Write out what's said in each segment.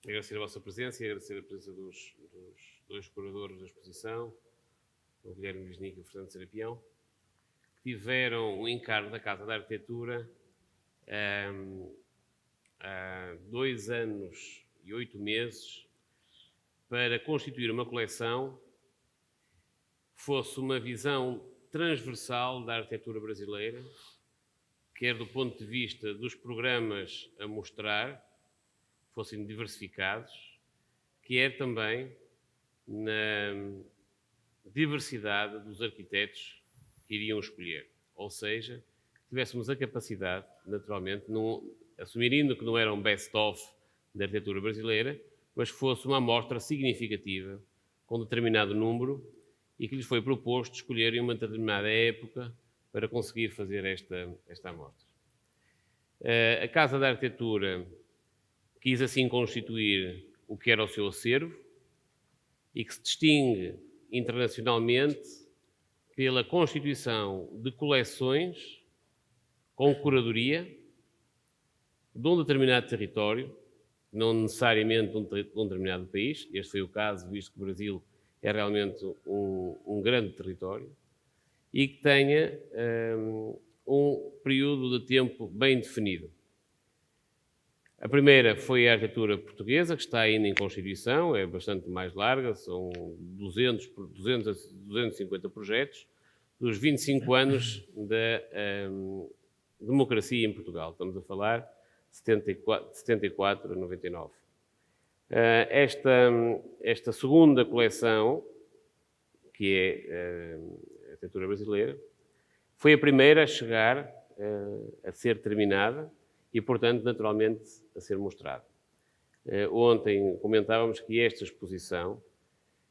agradecer a vossa presença e agradecer a presença dos dois curadores da exposição, o Guilherme Wisnik e o Fernando Serapião, que tiveram o encargo da Casa da Arquitetura há 2 anos e 8 meses para constituir uma coleção que fosse uma visão transversal da arquitetura brasileira, quer do ponto de vista dos programas a mostrar, fossem diversificados, quer também na diversidade dos arquitetos que iriam escolher. Ou seja, tivéssemos a capacidade, naturalmente, assumindo que não era um best-of da arquitetura brasileira, mas que fosse uma amostra significativa, com determinado número, e que lhes foi proposto escolherem uma determinada época para conseguir fazer esta amostra. A Casa da Arquitetura quis assim constituir o que era o seu acervo e que se distingue internacionalmente pela constituição de coleções com curadoria de um determinado território, não necessariamente de um determinado país. Este foi o caso, visto que o Brasil é realmente um grande território, e que tenha um período de tempo bem definido. A primeira foi a arquitetura portuguesa, que está ainda em constituição, é bastante mais larga, são 200 a 250 projetos, dos 25 anos da democracia em Portugal. Estamos a falar de 74 a 99. Esta segunda coleção, que é a arquitetura brasileira, foi a primeira a chegar a ser terminada e, portanto, naturalmente, a ser mostrada. Ontem comentávamos que esta exposição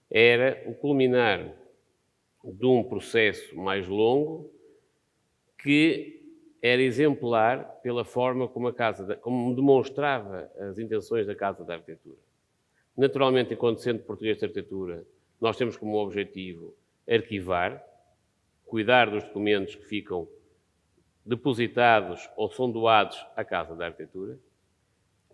era o culminar de um processo mais longo que era exemplar pela forma como demonstrava as intenções da Casa da Arquitetura. Naturalmente, enquanto Centro Português de Arquitetura, nós temos como objetivo arquivar, cuidar dos documentos que ficam depositados ou são doados à Casa da Arquitetura,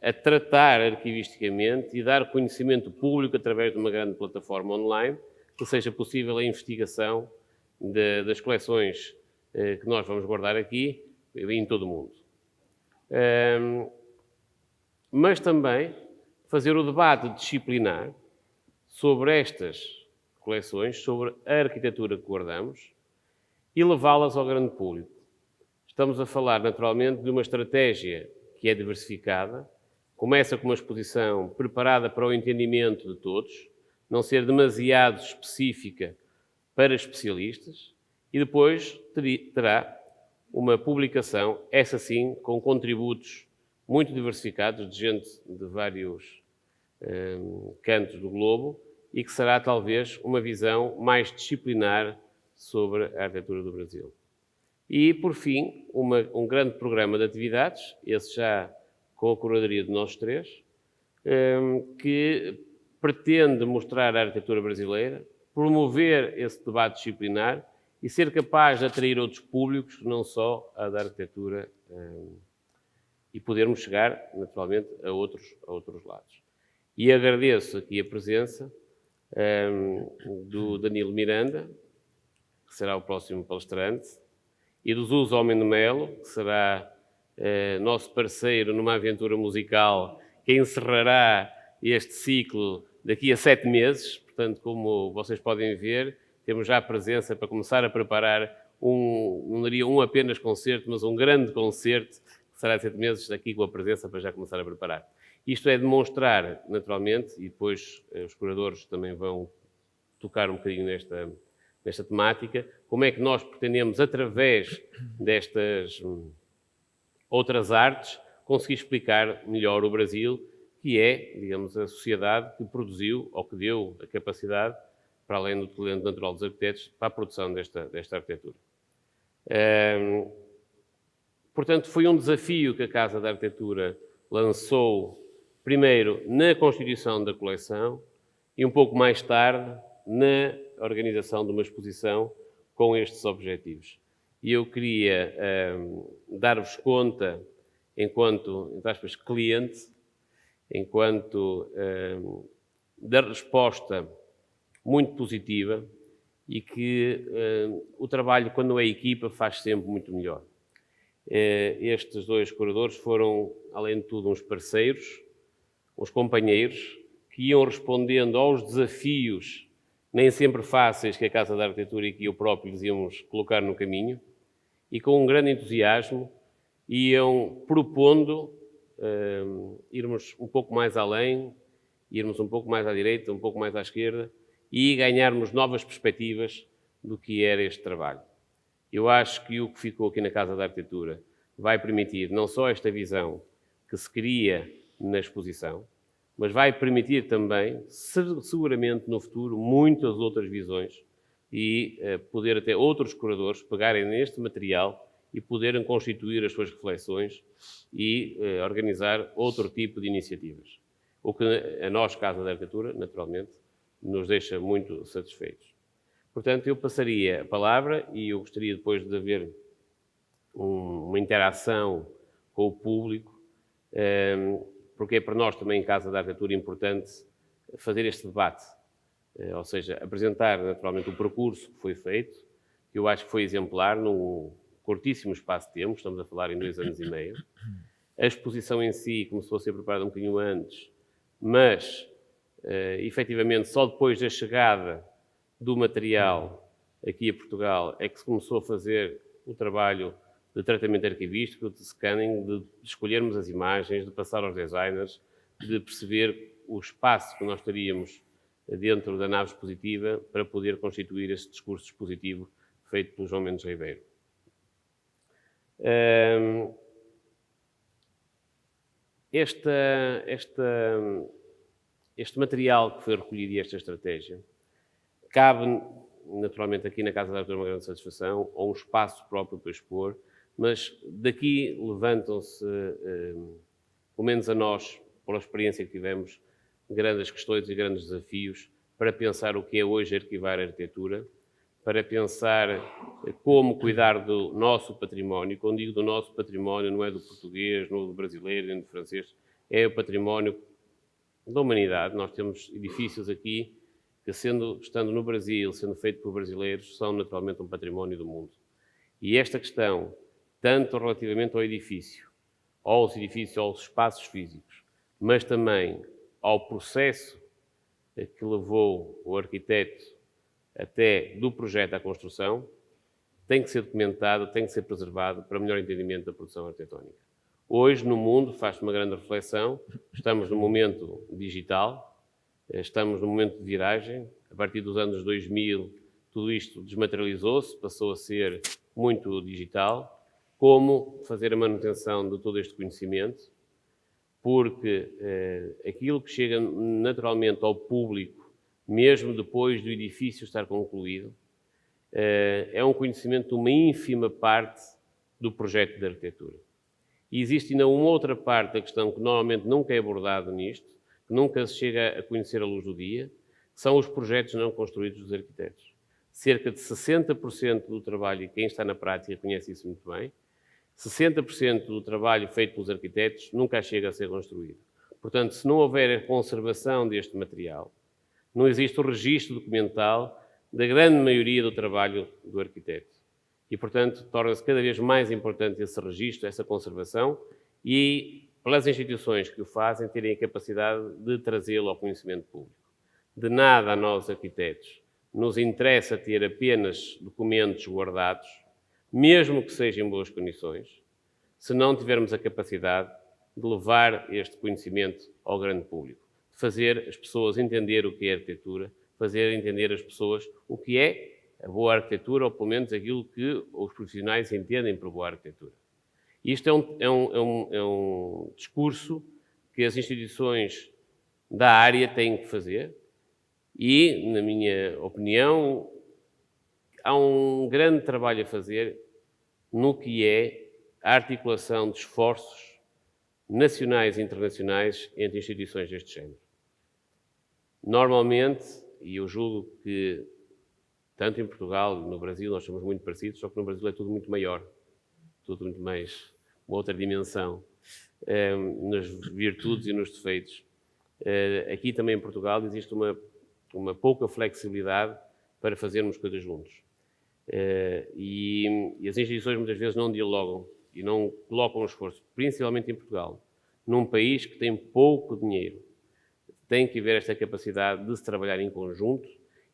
a tratar arquivisticamente e dar conhecimento público através de uma grande plataforma online, que seja possível a investigação das coleções que nós vamos guardar aqui em todo o mundo. Mas também fazer o debate disciplinar sobre estas coleções, sobre a arquitetura que guardamos e levá-las ao grande público. Estamos a falar, naturalmente, de uma estratégia que é diversificada, começa com uma exposição preparada para o entendimento de todos, não ser demasiado específica para especialistas, e depois terá uma publicação, essa sim, com contributos muito diversificados, de gente de vários cantos do globo, e que será talvez uma visão mais disciplinar sobre a arquitetura do Brasil. E, por fim, um grande programa de atividades, esse já com a curadoria de nós três, que pretende mostrar a arquitetura brasileira, promover esse debate disciplinar e ser capaz de atrair outros públicos, não só a da arquitetura, e podermos chegar, naturalmente, a outros lados. E agradeço aqui a presença do Danilo Miranda, que será o próximo palestrante, e do Zuso Homem de Melo, que será nosso parceiro numa aventura musical que encerrará este ciclo daqui a 7 meses. Portanto, como vocês podem ver, temos já a presença para começar a preparar não diria um apenas concerto, mas um grande concerto, que será 7 meses aqui com a presença para já começar a preparar. Isto é demonstrar, naturalmente, e depois os curadores também vão tocar um bocadinho nesta temática, como é que nós pretendemos, através destas outras artes, conseguir explicar melhor o Brasil, que é, digamos, a sociedade que produziu, ou que deu a capacidade, para além do talento natural dos arquitetos, para a produção desta arquitetura. Portanto, foi um desafio que a Casa da Arquitetura lançou, primeiro, na constituição da coleção e um pouco mais tarde, na organização de uma exposição com estes objetivos. E eu queria dar-vos conta, enquanto, entre aspas, cliente, enquanto da resposta muito positiva e que o trabalho, quando é equipa, faz sempre muito melhor. Estes 2 curadores foram, além de tudo, uns parceiros, uns companheiros, que iam respondendo aos desafios, nem sempre fáceis, que a Casa da Arquitetura e que eu próprio lhes íamos colocar no caminho, e com um grande entusiasmo iam propondo irmos um pouco mais além, irmos um pouco mais à direita, um pouco mais à esquerda, e ganharmos novas perspectivas do que era este trabalho. Eu acho que o que ficou aqui na Casa da Arquitetura vai permitir não só esta visão que se cria na exposição, mas vai permitir também, seguramente no futuro, muitas outras visões e poder até outros curadores pegarem neste material e poderem constituir as suas reflexões e organizar outro tipo de iniciativas. O que a nós, Casa da Arquitetura, naturalmente, nos deixa muito satisfeitos. Portanto, eu passaria a palavra e eu gostaria depois de haver uma interação com o público, porque é para nós também, em Casa da Arquitetura, importante fazer este debate, ou seja, apresentar naturalmente o percurso que foi feito, que eu acho que foi exemplar num curtíssimo espaço de tempo, estamos a falar em 2 anos e meio. A exposição em si começou a ser preparada um bocadinho antes, mas, efetivamente, só depois da chegada do material aqui a Portugal é que se começou a fazer o trabalho de tratamento arquivístico, de scanning, de escolhermos as imagens, de passar aos designers, de perceber o espaço que nós teríamos dentro da nave expositiva para poder constituir este discurso expositivo feito pelo João Mendes Ribeiro. Este material que foi recolhido e esta estratégia cabe, naturalmente, aqui na Casa da Arquitetura uma grande satisfação, ou um espaço próprio para expor, mas daqui levantam-se, pelo menos a nós, pela experiência que tivemos, grandes questões e grandes desafios para pensar o que é hoje arquivar a arquitetura, para pensar como cuidar do nosso património. Quando digo do nosso património, não é do português, não é do brasileiro, nem do francês, é o património da humanidade. Nós temos edifícios aqui que, estando no Brasil, sendo feito por brasileiros, são naturalmente um património do mundo. E esta questão, tanto relativamente ao edifício, aos edifícios, aos espaços físicos, mas também ao processo que levou o arquiteto até do projeto à construção, tem que ser documentado, tem que ser preservado para melhor entendimento da produção arquitetónica. Hoje, no mundo, faz-se uma grande reflexão, estamos num momento digital, estamos num momento de viragem, a partir dos anos 2000 tudo isto desmaterializou-se, passou a ser muito digital. Como fazer a manutenção de todo este conhecimento, porque aquilo que chega naturalmente ao público, mesmo depois do edifício estar concluído, é um conhecimento de uma ínfima parte do projeto de arquitetura. E existe ainda uma outra parte da questão que normalmente nunca é abordada nisto, que nunca se chega a conhecer à luz do dia, que são os projetos não construídos dos arquitetos. Cerca de 60% do trabalho, e quem está na prática conhece isso muito bem, 60% do trabalho feito pelos arquitetos nunca chega a ser construído. Portanto, se não houver a conservação deste material, não existe o registro documental da grande maioria do trabalho do arquiteto. E, portanto, torna-se cada vez mais importante esse registro, essa conservação e, pelas instituições que o fazem, terem a capacidade de trazê-lo ao conhecimento público. De nada a nós, arquitetos, nos interessa ter apenas documentos guardados, mesmo que sejam em boas condições, se não tivermos a capacidade de levar este conhecimento ao grande público, de fazer as pessoas entender o que é arquitetura, fazer entender às pessoas o que é a boa arquitetura, ou pelo menos aquilo que os profissionais entendem por boa arquitetura. Isto é um discurso que as instituições da área têm que fazer e, na minha opinião, há um grande trabalho a fazer no que é a articulação de esforços nacionais e internacionais entre instituições deste género. Normalmente, e eu julgo que tanto em Portugal como no Brasil nós somos muito parecidos, só que no Brasil é tudo muito maior, tudo muito mais, uma outra dimensão. nas virtudes e nos defeitos. Aqui também em Portugal existe uma pouca flexibilidade para fazermos coisas juntos. E as instituições muitas vezes não dialogam e não colocam o esforço, principalmente em Portugal, num país que tem pouco dinheiro. Tem que haver esta capacidade de se trabalhar em conjunto,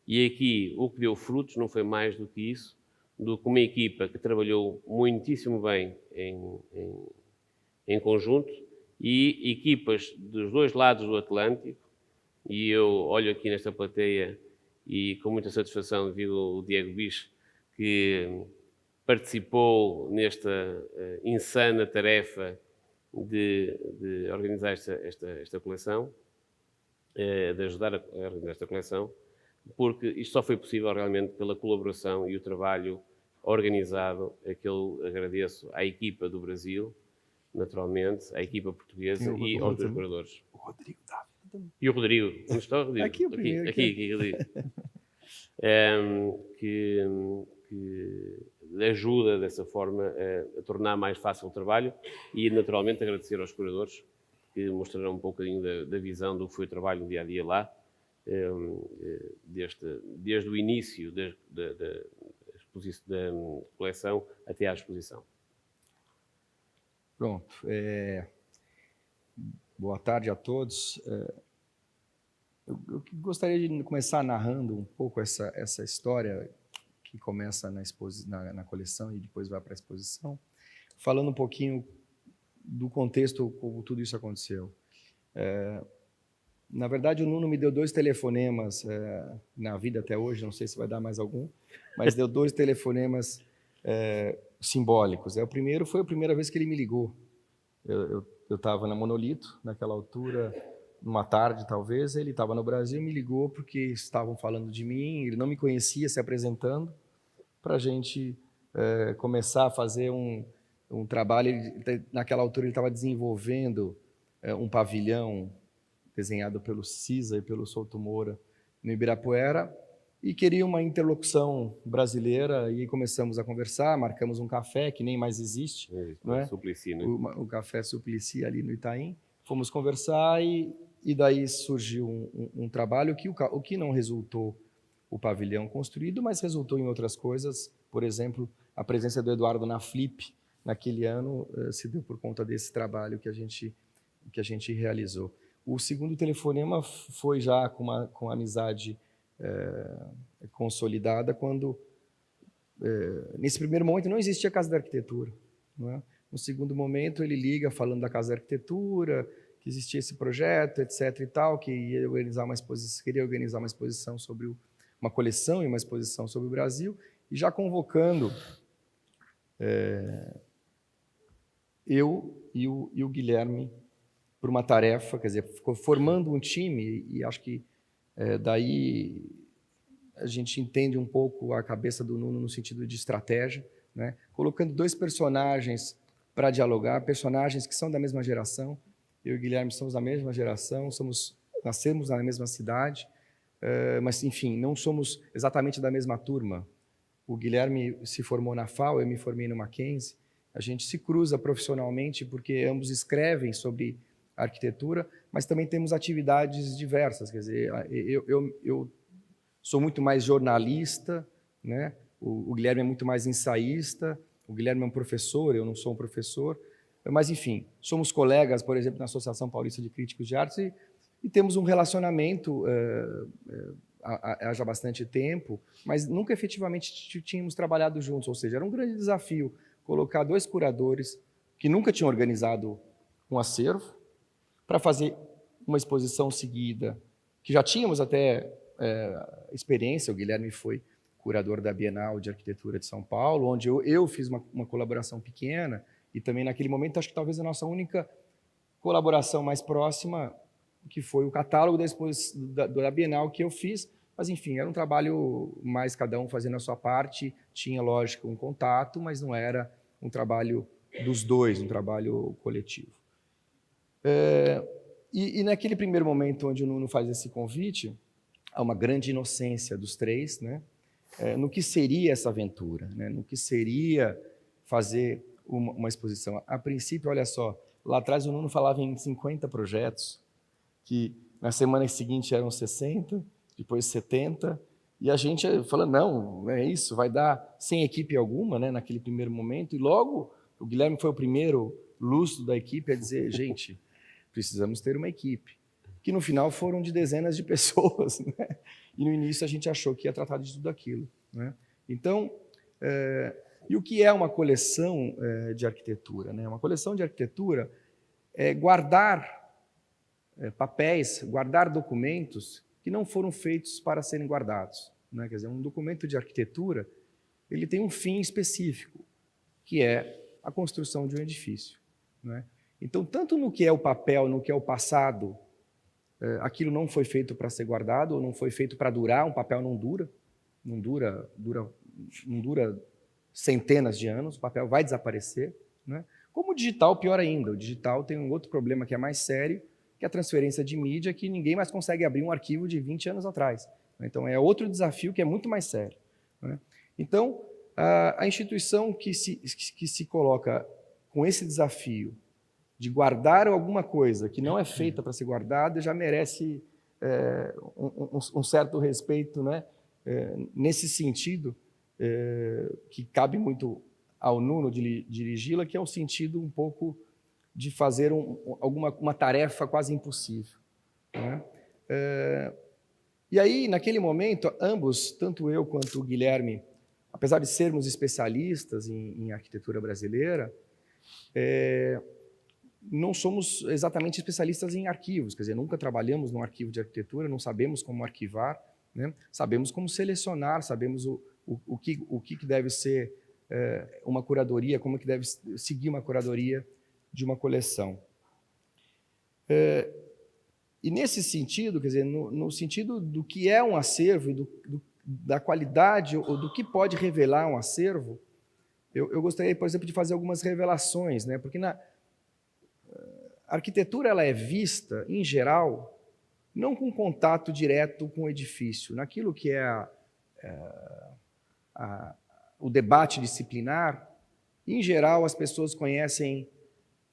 e aqui o que deu frutos não foi mais do que isso, do que uma equipa que trabalhou muitíssimo bem em conjunto, e equipas dos dois lados do Atlântico, e eu olho aqui nesta plateia e com muita satisfação vi o Diego Bicho, que participou nesta insana tarefa de organizar esta coleção, de ajudar a organizar esta coleção, porque isto só foi possível realmente pela colaboração e o trabalho organizado, a que eu agradeço à equipa do Brasil, naturalmente, à equipa portuguesa e aos dois curadores. O Rodrigo Dávila também. E o Rodrigo, onde está o Rodrigo? Aqui, o primeiro. Aqui, Rodrigo. Que ajuda dessa forma a tornar mais fácil o trabalho e, naturalmente, agradecer aos curadores que mostrarão um bocadinho da visão do que foi o trabalho dia a dia lá, desde o início da coleção até à exposição. Pronto. Boa tarde a todos. Eu gostaria de começar narrando um pouco essa história que começa na coleção e depois vai para a exposição, falando um pouquinho do contexto como tudo isso aconteceu. Na verdade, o Nuno me deu 2 telefonemas na vida até hoje, não sei se vai dar mais algum, mas deu 2 telefonemas simbólicos. O primeiro foi a primeira vez que ele me ligou. Eu estava na Monolito, naquela altura, numa tarde talvez, ele estava no Brasil, me ligou porque estavam falando de mim, ele não me conhecia, se apresentando, para a gente começar a fazer um trabalho. Naquela altura ele estava desenvolvendo um pavilhão desenhado pelo Cisa e pelo Souto Moura no Ibirapuera, e queria uma interlocução brasileira, e começamos a conversar, marcamos um café, que nem mais existe, não é? Suplicy, né? O Café Suplicy ali no Itaim. Fomos conversar e daí surgiu um trabalho o que não resultou o pavilhão construído, mas resultou em outras coisas. Por exemplo, a presença do Eduardo na Flip, naquele ano, se deu por conta desse trabalho que a gente realizou. O segundo telefonema foi já com a amizade consolidada, quando, nesse primeiro momento, não existia Casa da Arquitetura. Não é? No segundo momento, ele liga falando da Casa da Arquitetura, que existia esse projeto, etc. e tal, que queria organizar uma exposição sobre uma coleção e uma exposição sobre o Brasil, e já convocando eu e o Guilherme por uma tarefa, quer dizer, ficou formando um time, e acho que daí a gente entende um pouco a cabeça do Nuno no sentido de estratégia, né? Colocando 2 personagens para dialogar, personagens que são da mesma geração. Eu e o Guilherme somos da mesma geração, nascemos na mesma cidade, mas, enfim, não somos exatamente da mesma turma. O Guilherme se formou na FAO, eu me formei no Mackenzie. A gente se cruza profissionalmente porque ambos escrevem sobre arquitetura, mas também temos atividades diversas. Quer dizer, eu sou muito mais jornalista, né? O Guilherme é muito mais ensaísta, o Guilherme é um professor, eu não sou um professor, mas, enfim, somos colegas, por exemplo, na Associação Paulista de Críticos de Artes, e temos um relacionamento há já bastante tempo, mas nunca efetivamente tínhamos trabalhado juntos, ou seja, era um grande desafio colocar 2 curadores que nunca tinham organizado um acervo para fazer uma exposição seguida, que já tínhamos até experiência. O Guilherme foi curador da Bienal de Arquitetura de São Paulo, onde eu fiz uma colaboração pequena, e também naquele momento acho que talvez a nossa única colaboração mais próxima, que foi o catálogo da Bienal que eu fiz, mas enfim, era um trabalho mais cada um fazendo a sua parte, tinha, lógico, um contato, mas não era um trabalho dos 2, um trabalho coletivo. E naquele primeiro momento onde o Nuno faz esse convite, há uma grande inocência dos 3, né? No que seria essa aventura, né? No que seria fazer uma exposição. A princípio, olha só, Lá atrás o Nuno falava em 50 projetos, que na semana seguinte eram 60, depois 70, e a gente falando, não, é isso, vai dar sem equipe alguma, né, naquele primeiro momento, e logo o Guilherme foi o primeiro lúcido da equipe a dizer, gente, precisamos ter uma equipe, que no final foram de dezenas de pessoas, né? E no início a gente achou que ia tratar de tudo aquilo, né? Então, e o que é uma coleção de arquitetura, né? Uma coleção de arquitetura é guardar papéis, guardar documentos que não foram feitos para serem guardados, né? Quer dizer, um documento de arquitetura, ele tem um fim específico, que é a construção de um edifício, né? Então, tanto no que é o papel, no que é o passado, aquilo não foi feito para ser guardado, ou não foi feito para durar, um papel não dura centenas de anos, o papel vai desaparecer, né? Como o digital, pior ainda, o digital tem um outro problema que é mais sério, que é a transferência de mídia, que ninguém mais consegue abrir um arquivo de 20 anos atrás. Então, é outro desafio que é muito mais sério, né? Então, a instituição que se coloca com esse desafio de guardar alguma coisa que não é feita para ser guardada, já merece um certo respeito, né? Nesse sentido, que cabe muito ao Nuno dirigi-la, que é um sentido um pouco de fazer uma tarefa quase impossível, né? E aí, naquele momento, ambos, tanto eu quanto o Guilherme, apesar de sermos especialistas em arquitetura brasileira, não somos exatamente especialistas em arquivos, quer dizer, nunca trabalhamos num arquivo de arquitetura, não sabemos como arquivar, né? Sabemos como selecionar, sabemos o que deve ser uma curadoria, como que deve seguir uma curadoria de uma coleção. E nesse sentido, quer dizer, no sentido do que é um acervo e da qualidade ou do que pode revelar um acervo, eu gostaria, por exemplo, de fazer algumas revelações, né? Porque a arquitetura ela é vista, em geral, não com contato direto com o edifício, naquilo que é o debate disciplinar. Em geral, as pessoas conhecem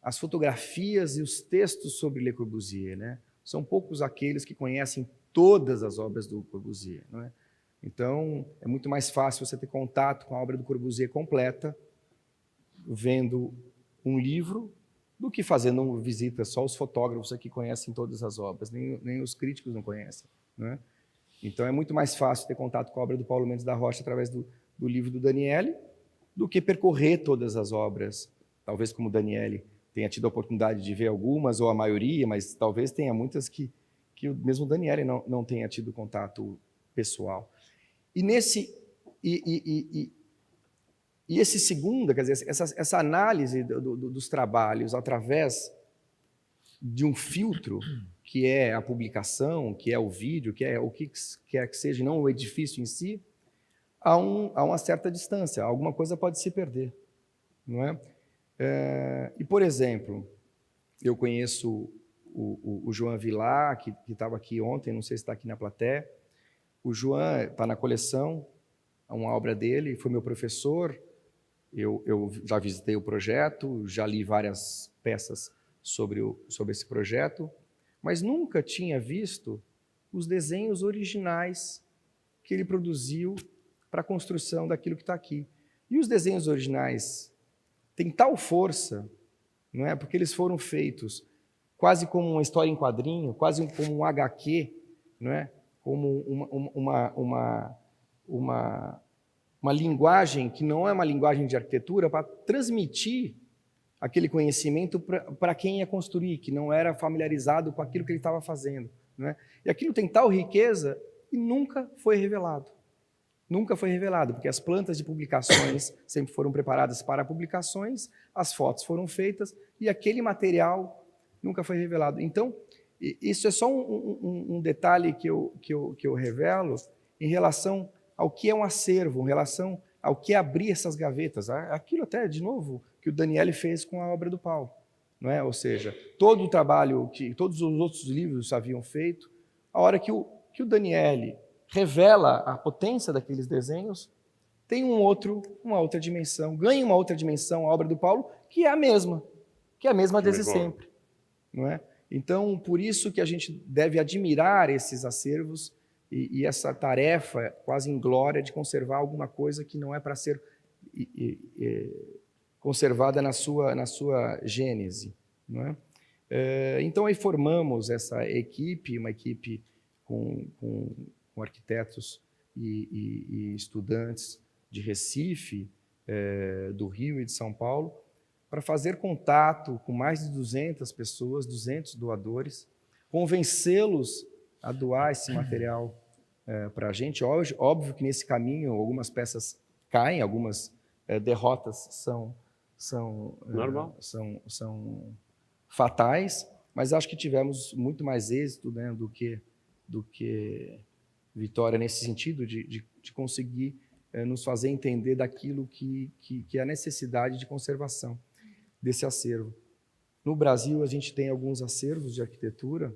as fotografias e os textos sobre Le Corbusier, né? São poucos aqueles que conhecem todas as obras do Corbusier, não é? Então, é muito mais fácil você ter contato com a obra do Corbusier completa, vendo um livro, do que fazendo visita. Só os fotógrafos aqui conhecem todas as obras, nem os críticos não conhecem, né? Então, é muito mais fácil ter contato com a obra do Paulo Mendes da Rocha através do livro do Daniele, do que percorrer todas as obras. Talvez como o Daniele tenha tido a oportunidade de ver algumas, ou a maioria, mas talvez tenha muitas que mesmo o Daniele não tenha tido contato pessoal. E esse segundo, quer dizer, essa análise dos trabalhos através de um filtro, que é a publicação, que é o vídeo, que é o que quer que seja, não o edifício em si, há uma certa distância, alguma coisa pode se perder, não é? E, por exemplo, eu conheço o João Vilar, que estava aqui ontem, não sei se está aqui na plateia. O João está na coleção, uma obra dele, foi meu professor. Eu já visitei o projeto, já li várias peças sobre esse projeto, mas nunca tinha visto os desenhos originais que ele produziu para a construção daquilo que está aqui. E os desenhos originais têm tal força, não é? Porque eles foram feitos quase como uma história em quadrinho, quase como um HQ, não é? Como uma linguagem que não é uma linguagem de arquitetura, para transmitir aquele conhecimento para quem ia construir, que não era familiarizado com aquilo que ele estava fazendo, não é? E aquilo tem tal riqueza e nunca foi revelado. Nunca foi revelado, porque as plantas de publicações sempre foram preparadas para publicações, as fotos foram feitas e aquele material nunca foi revelado. Então, isso é só um detalhe que eu revelo em relação ao que é um acervo, em relação ao que é abrir essas gavetas. Aquilo até, de novo, que o Daniele fez com a obra do Paulo, não é? Ou seja, todo o trabalho que todos os outros livros haviam feito, a hora que o Daniele revela a potência daqueles desenhos, tem uma outra dimensão, ganha uma outra dimensão a obra do Paulo, que é a mesma, que é a mesma desde Mesmo. sempre, não é? Então, por isso que a gente deve admirar esses acervos e essa tarefa quase inglória de conservar alguma coisa que não é para ser conservada na sua gênese, não é? Então, aí formamos essa equipe, uma equipe com arquitetos e estudantes de Recife, do Rio e de São Paulo, para fazer contato com mais de 200 pessoas, 200 doadores, convencê-los a doar esse material para a gente. Óbvio que nesse caminho algumas peças caem, algumas derrotas Normal. são fatais, mas acho que tivemos muito mais êxito, né, do que vitória nesse sentido de conseguir nos fazer entender daquilo que é a necessidade de conservação desse acervo. No Brasil, a gente tem alguns acervos de arquitetura,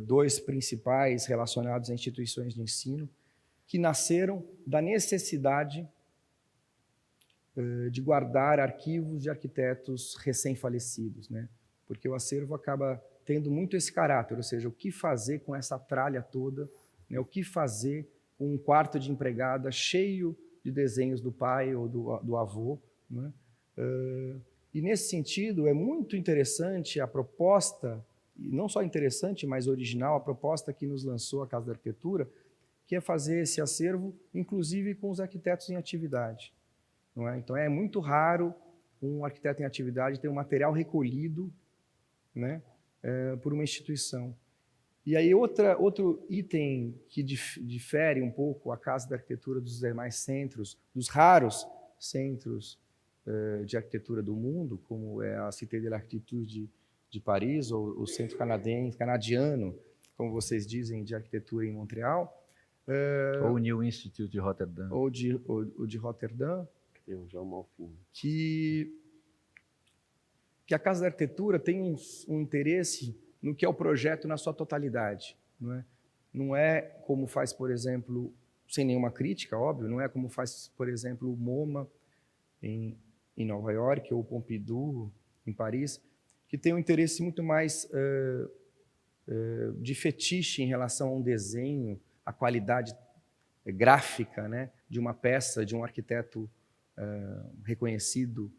2 principais relacionados a instituições de ensino, que nasceram da necessidade de guardar arquivos de arquitetos recém-falecidos, né? Porque o acervo acaba tendo muito esse caráter, ou seja, o que fazer com essa tralha toda, né? O que fazer com um quarto de empregada cheio de desenhos do pai ou do avô, né? E nesse sentido é muito interessante a proposta, e não só interessante, mas original, a proposta que nos lançou a Casa da Arquitetura, que é fazer esse acervo, inclusive com os arquitetos em atividade, não é? Então é muito raro um arquiteto em atividade ter um material recolhido, né, por uma instituição. E aí outro item que difere um pouco a Casa da Arquitetura dos demais centros, dos raros centros de arquitetura do mundo, como é a Cité de l'Architecture de Paris, ou o Centro Canadiano, como vocês dizem, de arquitetura em Montreal. Ou o New Institute de Rotterdam. Ou de Rotterdam. Que a Casa da Arquitetura tem um interesse no que é o projeto na sua totalidade. Não é como faz, por exemplo, sem nenhuma crítica, óbvio, não é como faz, por exemplo, o MoMA em Nova York ou o Pompidou em Paris, que tem um interesse muito mais de fetiche em relação a um desenho, a qualidade gráfica, né, de uma peça, de um arquiteto reconhecido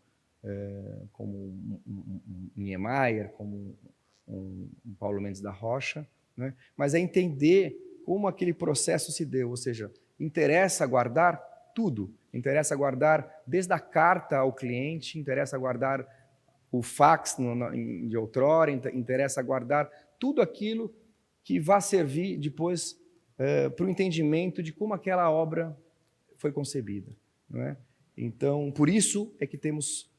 como um Niemeyer, como um Paulo Mendes da Rocha, né? Mas é entender como aquele processo se deu, ou seja, interessa guardar tudo, interessa guardar desde a carta ao cliente, interessa guardar o fax de outrora, interessa guardar tudo aquilo que vai servir depois para o entendimento de como aquela obra foi concebida, não é? Então, por isso é que temos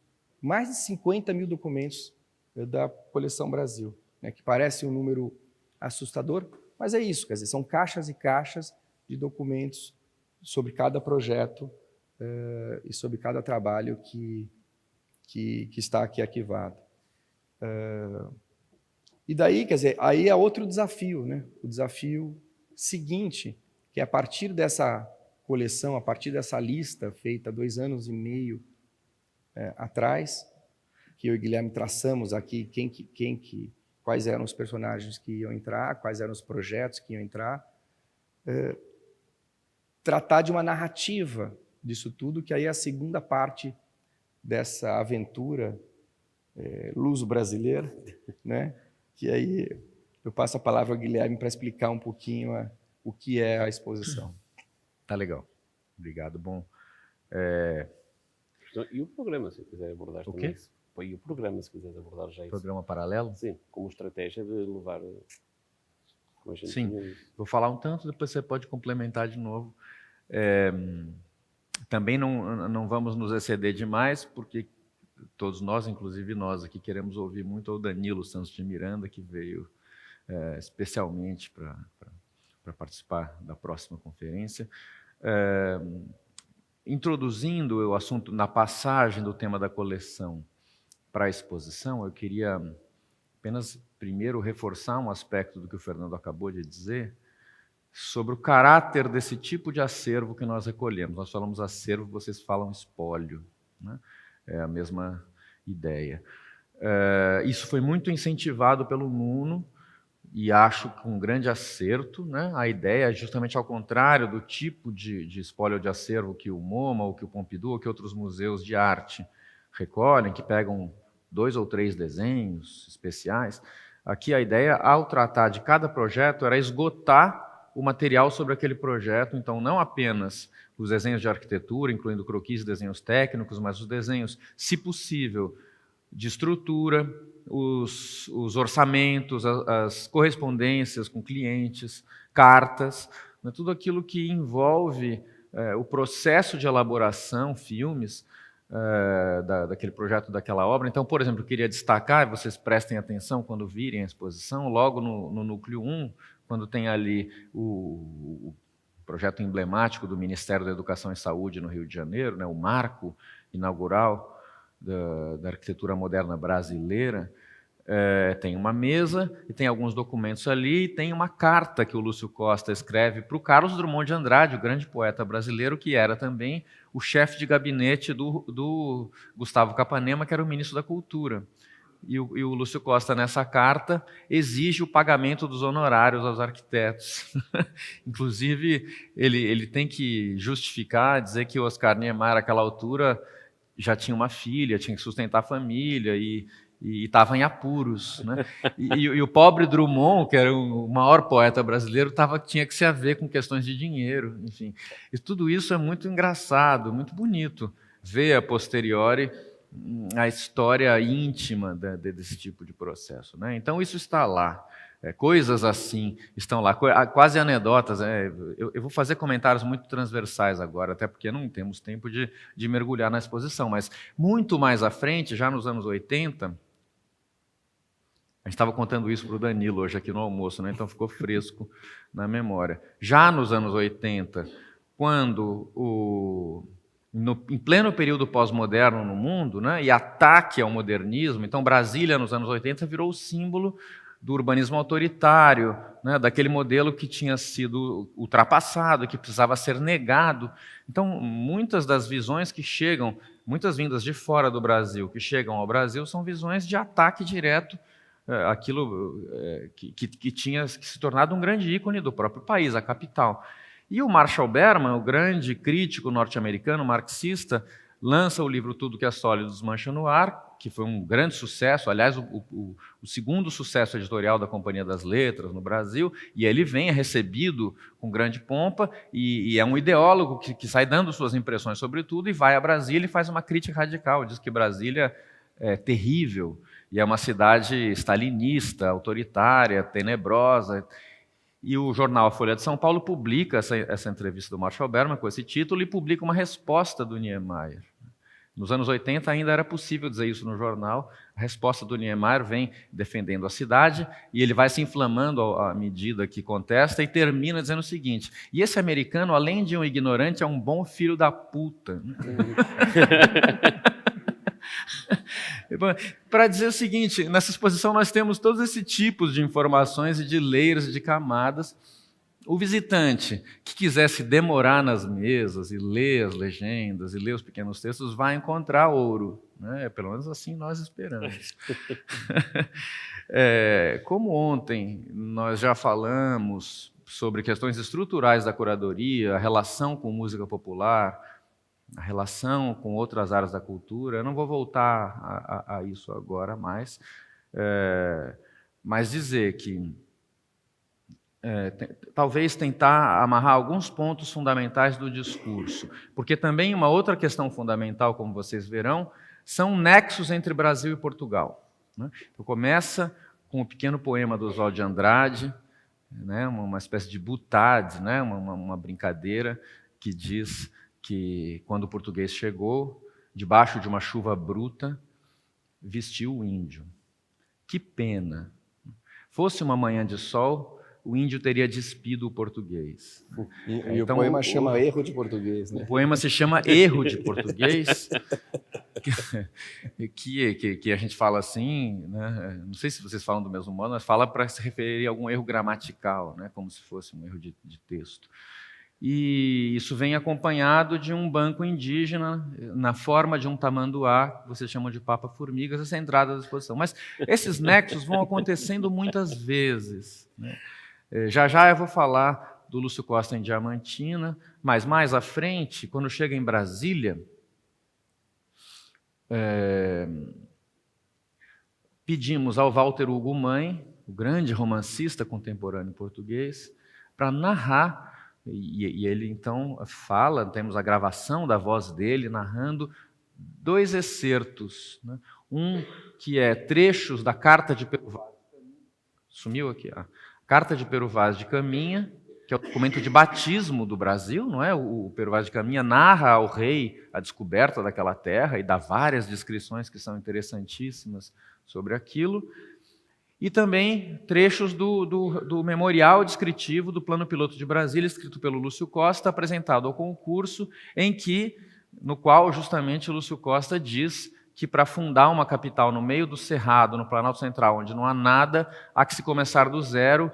mais de 50 mil documentos da Coleção Brasil, né, que parece um número assustador, mas é isso, quer dizer, são caixas e caixas de documentos sobre cada projeto e sobre cada trabalho que está aqui arquivado. E daí, quer dizer, aí é outro desafio, né? O desafio seguinte, que é a partir dessa coleção, a partir dessa lista feita 2 anos e meio atrás, que eu e Guilherme traçamos aqui quais eram os personagens que iam entrar, quais eram os projetos que iam entrar, tratar de uma narrativa disso tudo, que aí é a segunda parte dessa aventura luso-brasileira, né? Que aí eu passo a palavra ao Guilherme para explicar um pouquinho o que é a exposição. Tá legal. Obrigado, bom. E o programa, se quiser abordar também. quê? E o programa, se quiser abordar já isso. Programa paralelo? Sim, como estratégia de levar... Como a gente Sim, tinha... vou falar um tanto, depois você pode complementar de novo. Também não vamos nos exceder demais, porque todos nós, inclusive nós aqui, queremos ouvir muito o Danilo Santos de Miranda, que veio especialmente para participar da próxima conferência. Introduzindo o assunto na passagem do tema da coleção para a exposição, eu queria apenas primeiro reforçar um aspecto do que o Fernando acabou de dizer sobre o caráter desse tipo de acervo que nós recolhemos. Nós falamos acervo, vocês falam espólio, né? É a mesma ideia. Isso foi muito incentivado pelo Nuno, e acho com um grande acerto, né? A ideia é justamente ao contrário do tipo de espólio de acervo que o MoMA, ou que o Pompidou, ou que outros museus de arte recolhem, que pegam 2 ou 3 desenhos especiais. Aqui a ideia, ao tratar de cada projeto, era esgotar o material sobre aquele projeto, então não apenas os desenhos de arquitetura, incluindo croquis e desenhos técnicos, mas os desenhos, se possível, de estrutura, os orçamentos, as correspondências com clientes, cartas, né, tudo aquilo que envolve o processo de elaboração, filmes, daquele projeto, daquela obra. Então, por exemplo, eu queria destacar, vocês prestem atenção quando virem a exposição, logo no núcleo 1, quando tem ali o projeto emblemático do Ministério da Educação e Saúde no Rio de Janeiro, né, o marco inaugural da arquitetura moderna brasileira, tem uma mesa e tem alguns documentos ali, e tem uma carta que o Lúcio Costa escreve para o Carlos Drummond de Andrade, o grande poeta brasileiro, que era também o chefe de gabinete do Gustavo Capanema, que era o ministro da Cultura. E o Lúcio Costa, nessa carta, exige o pagamento dos honorários aos arquitetos. Inclusive, ele tem que justificar, dizer que o Oscar Niemeyer, àquela altura, já tinha uma filha, tinha que sustentar a família e estava em apuros, né? E o pobre Drummond, que era o maior poeta brasileiro, tinha que se haver com questões de dinheiro, enfim. E tudo isso é muito engraçado, muito bonito ver a posteriori a história íntima desse tipo de processo, né? Então isso está lá. Coisas assim estão lá, quase anedotas. Eu vou fazer comentários muito transversais agora, até porque não temos tempo de mergulhar na exposição, mas muito mais à frente, já nos anos 80, a gente estava contando isso para o Danilo hoje aqui no almoço, né? Então ficou fresco na memória. Já nos anos 80, quando em pleno período pós-moderno no mundo, né, e ataque ao modernismo, então Brasília nos anos 80 virou o símbolo do urbanismo autoritário, né, daquele modelo que tinha sido ultrapassado, que precisava ser negado. Então, muitas das visões que chegam, muitas vindas de fora do Brasil, que chegam ao Brasil, são visões de ataque direto àquilo que tinha se tornado um grande ícone do próprio país, a capital. E o Marshall Berman, o grande crítico norte-americano, marxista, lança o livro Tudo que é Sólido desmancha no ar, que foi um grande sucesso, aliás, o segundo sucesso editorial da Companhia das Letras no Brasil, e ele é recebido com grande pompa, e é um ideólogo que sai dando suas impressões sobre tudo, e vai a Brasília e faz uma crítica radical, diz que Brasília é terrível, e é uma cidade stalinista, autoritária, tenebrosa. E o jornal A Folha de São Paulo publica essa entrevista do Marshall Berman com esse título e publica uma resposta do Niemeyer. Nos anos 80 ainda era possível dizer isso no jornal. A resposta do Niemeyer vem defendendo a cidade e ele vai se inflamando à medida que contesta e termina dizendo o seguinte: e esse americano, além de um ignorante, é um bom filho da puta. Para dizer o seguinte, nessa exposição nós temos todos esses tipos de informações e de layers, de camadas. O visitante que quisesse demorar nas mesas e ler as legendas e ler os pequenos textos vai encontrar ouro, né? Pelo menos assim nós esperamos. Como ontem nós já falamos sobre questões estruturais da curadoria, a relação com música popular, a relação com outras áreas da cultura, eu não vou voltar a isso agora mais, mas dizer que talvez tentar amarrar alguns pontos fundamentais do discurso, porque também uma outra questão fundamental, como vocês verão, são nexos entre Brasil e Portugal, né? Então, começa com o pequeno poema do Oswald de Andrade, né, uma espécie de butade, né, uma brincadeira que diz que quando o português chegou, debaixo de uma chuva bruta, vestiu o índio. Que pena! Fosse uma manhã de sol, o índio teria despido o português. E então, o poema chama Erro de Português, né? O poema se chama Erro de Português, que a gente fala assim, né? Não sei se vocês falam do mesmo modo, mas fala para se referir a algum erro gramatical, né? Como se fosse um erro de texto. e isso vem acompanhado de um banco indígena na forma de um tamanduá, que vocês chamam de papa-formigas, essa é a entrada da exposição. Mas esses nexos vão acontecendo muitas vezes, né? Já já eu vou falar do Lúcio Costa em Diamantina, mas mais à frente, quando chega em Brasília, pedimos ao Walter Hugo Mãe, o grande romancista contemporâneo português, para narrar, e ele então fala, temos a gravação da voz dele narrando 2 excertos, né? Um que é trechos da Carta de Pero Vaz de Caminha, sumiu aqui, a Carta de Pero Vaz de Caminha, que é o documento de batismo do Brasil, não é? O Pero Vaz de Caminha narra ao rei a descoberta daquela terra e dá várias descrições que são interessantíssimas sobre aquilo. E também trechos do memorial descritivo do Plano Piloto de Brasília, escrito pelo Lúcio Costa, apresentado ao concurso, no qual justamente o Lúcio Costa diz que para fundar uma capital no meio do Cerrado, no Planalto Central, onde não há nada, há que se começar do zero,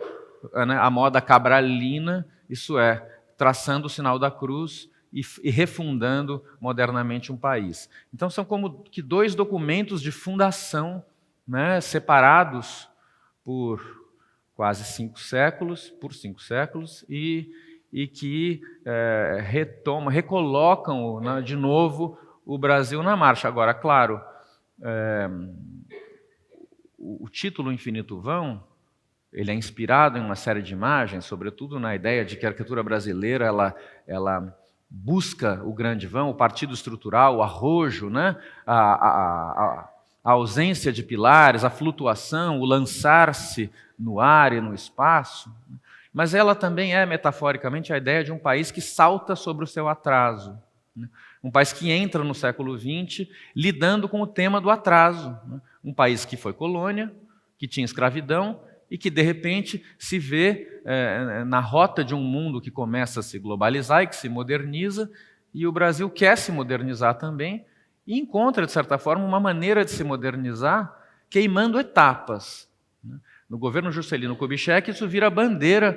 né, a moda cabralina, isso é, traçando o sinal da cruz e refundando modernamente um país. Então são como que 2 documentos de fundação, né, separados por quase 5 séculos, e que recolocam, né, de novo o Brasil na marcha. Agora, claro, o título Infinito Vão, ele é inspirado em uma série de imagens, sobretudo na ideia de que a arquitetura brasileira ela busca o grande vão, o partido estrutural, o arrojo, né, a ausência de pilares, a flutuação, o lançar-se no ar e no espaço, mas ela também é, metaforicamente, a ideia de um país que salta sobre o seu atraso, né? Um país que entra no século XX lidando com o tema do atraso, né? Um país que foi colônia, que tinha escravidão e que, de repente, se vê na rota de um mundo que começa a se globalizar e que se moderniza, e o Brasil quer se modernizar também, e encontra, de certa forma, uma maneira de se modernizar queimando etapas. No governo Juscelino Kubitschek, isso vira bandeira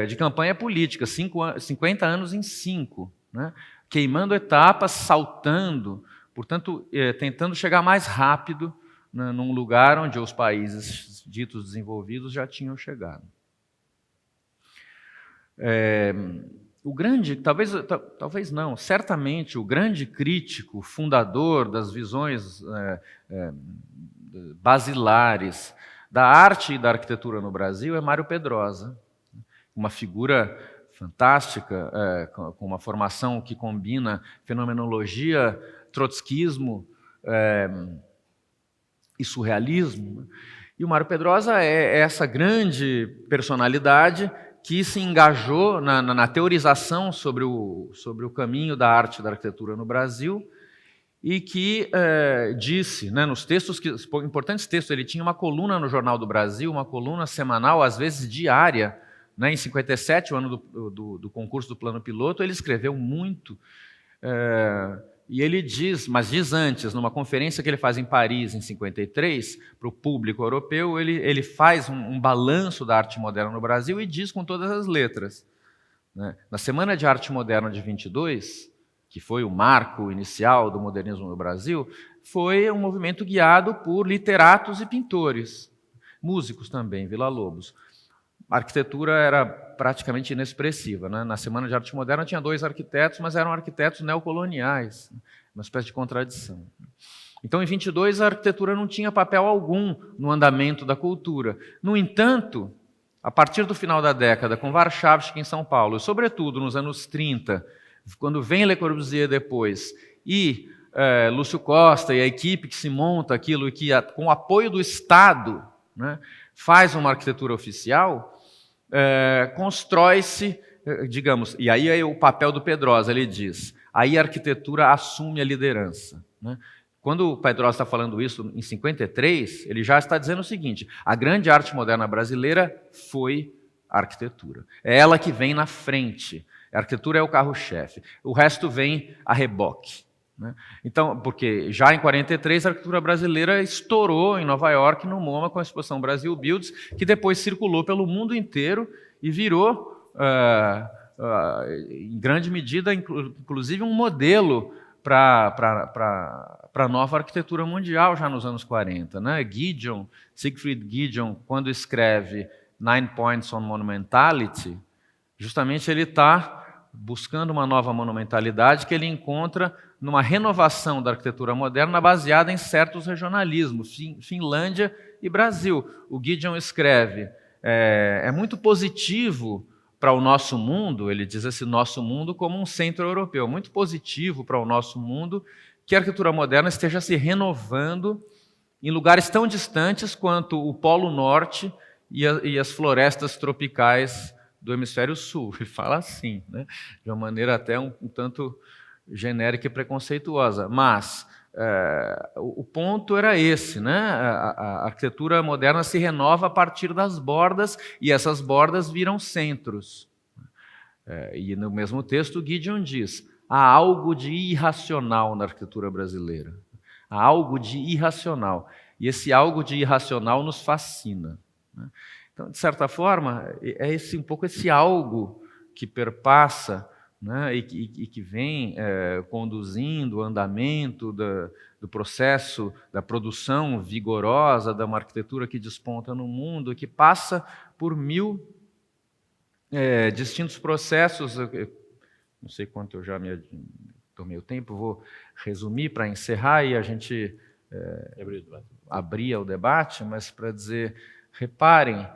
de campanha política, 50 anos em 5, né? Queimando etapas, saltando, portanto, tentando chegar mais rápido, né, num lugar onde os países ditos desenvolvidos já tinham chegado. O grande, talvez não, certamente o grande crítico, fundador das visões basilares da arte e da arquitetura no Brasil é Mário Pedrosa, uma figura fantástica, com uma formação que combina fenomenologia, trotskismo e surrealismo. E o Mário Pedrosa é essa grande personalidade que se engajou na teorização sobre o caminho da arte e da arquitetura no Brasil e que disse, né, nos textos, importantes textos, ele tinha uma coluna no Jornal do Brasil, uma coluna semanal, às vezes diária, né, em 57, o ano do concurso do Plano Piloto, ele escreveu muito, e ele diz, mas diz antes, numa conferência que ele faz em Paris, em 53, para o público europeu, ele faz um balanço da arte moderna no Brasil e diz com todas as letras, né, na Semana de Arte Moderna de 22, que foi o marco inicial do modernismo no Brasil, foi um movimento guiado por literatos e pintores, músicos também, Villa-Lobos. A arquitetura era praticamente inexpressiva, né? Na Semana de Arte Moderna tinha 2 arquitetos, mas eram arquitetos neocoloniais, uma espécie de contradição. Então, em 22, a arquitetura não tinha papel algum no andamento da cultura. No entanto, a partir do final da década, com Warszawski em São Paulo, e sobretudo nos anos 30, quando vem Le Corbusier depois, e Lúcio Costa e a equipe que se monta aquilo, e que com o apoio do Estado, né, faz uma arquitetura oficial, constrói-se, digamos, e aí é o papel do Pedrosa, ele diz, aí a arquitetura assume a liderança, né? Quando o Pedrosa está falando isso em 53, ele já está dizendo o seguinte, a grande arte moderna brasileira foi a arquitetura, é ela que vem na frente, a arquitetura é o carro-chefe, o resto vem a reboque, né? Então, porque já em 43 a arquitetura brasileira estourou em Nova York, no MoMA, com a exposição Brasil Builds, que depois circulou pelo mundo inteiro e virou em grande medida, inclusive um modelo para a nova arquitetura mundial já nos anos 40. Né? Siegfried Giedion, quando escreve 9 Points on Monumentality, justamente ele está buscando uma nova monumentalidade que ele encontra numa renovação da arquitetura moderna baseada em certos regionalismos, Finlândia e Brasil. O Giedion escreve, é muito positivo para o nosso mundo, ele diz esse nosso mundo como um centro europeu, muito positivo para o nosso mundo que a arquitetura moderna esteja se renovando em lugares tão distantes quanto o Polo Norte e as florestas tropicais do Hemisfério Sul. Ele fala assim, né? De uma maneira até um tanto genérica e preconceituosa, mas o ponto era esse, né? A arquitetura moderna se renova a partir das bordas e essas bordas viram centros. E no mesmo texto, Giedion diz: há algo de irracional na arquitetura brasileira. Há algo de irracional. E esse algo de irracional nos fascina. Né? Então, de certa forma, é um pouco esse algo que perpassa, né, e que vem conduzindo o andamento do processo da produção vigorosa de uma arquitetura que desponta no mundo, que passa por 1000 distintos processos. Não sei quanto eu já me tomei o tempo, vou resumir para encerrar e a gente abrir o debate, mas para dizer, reparem,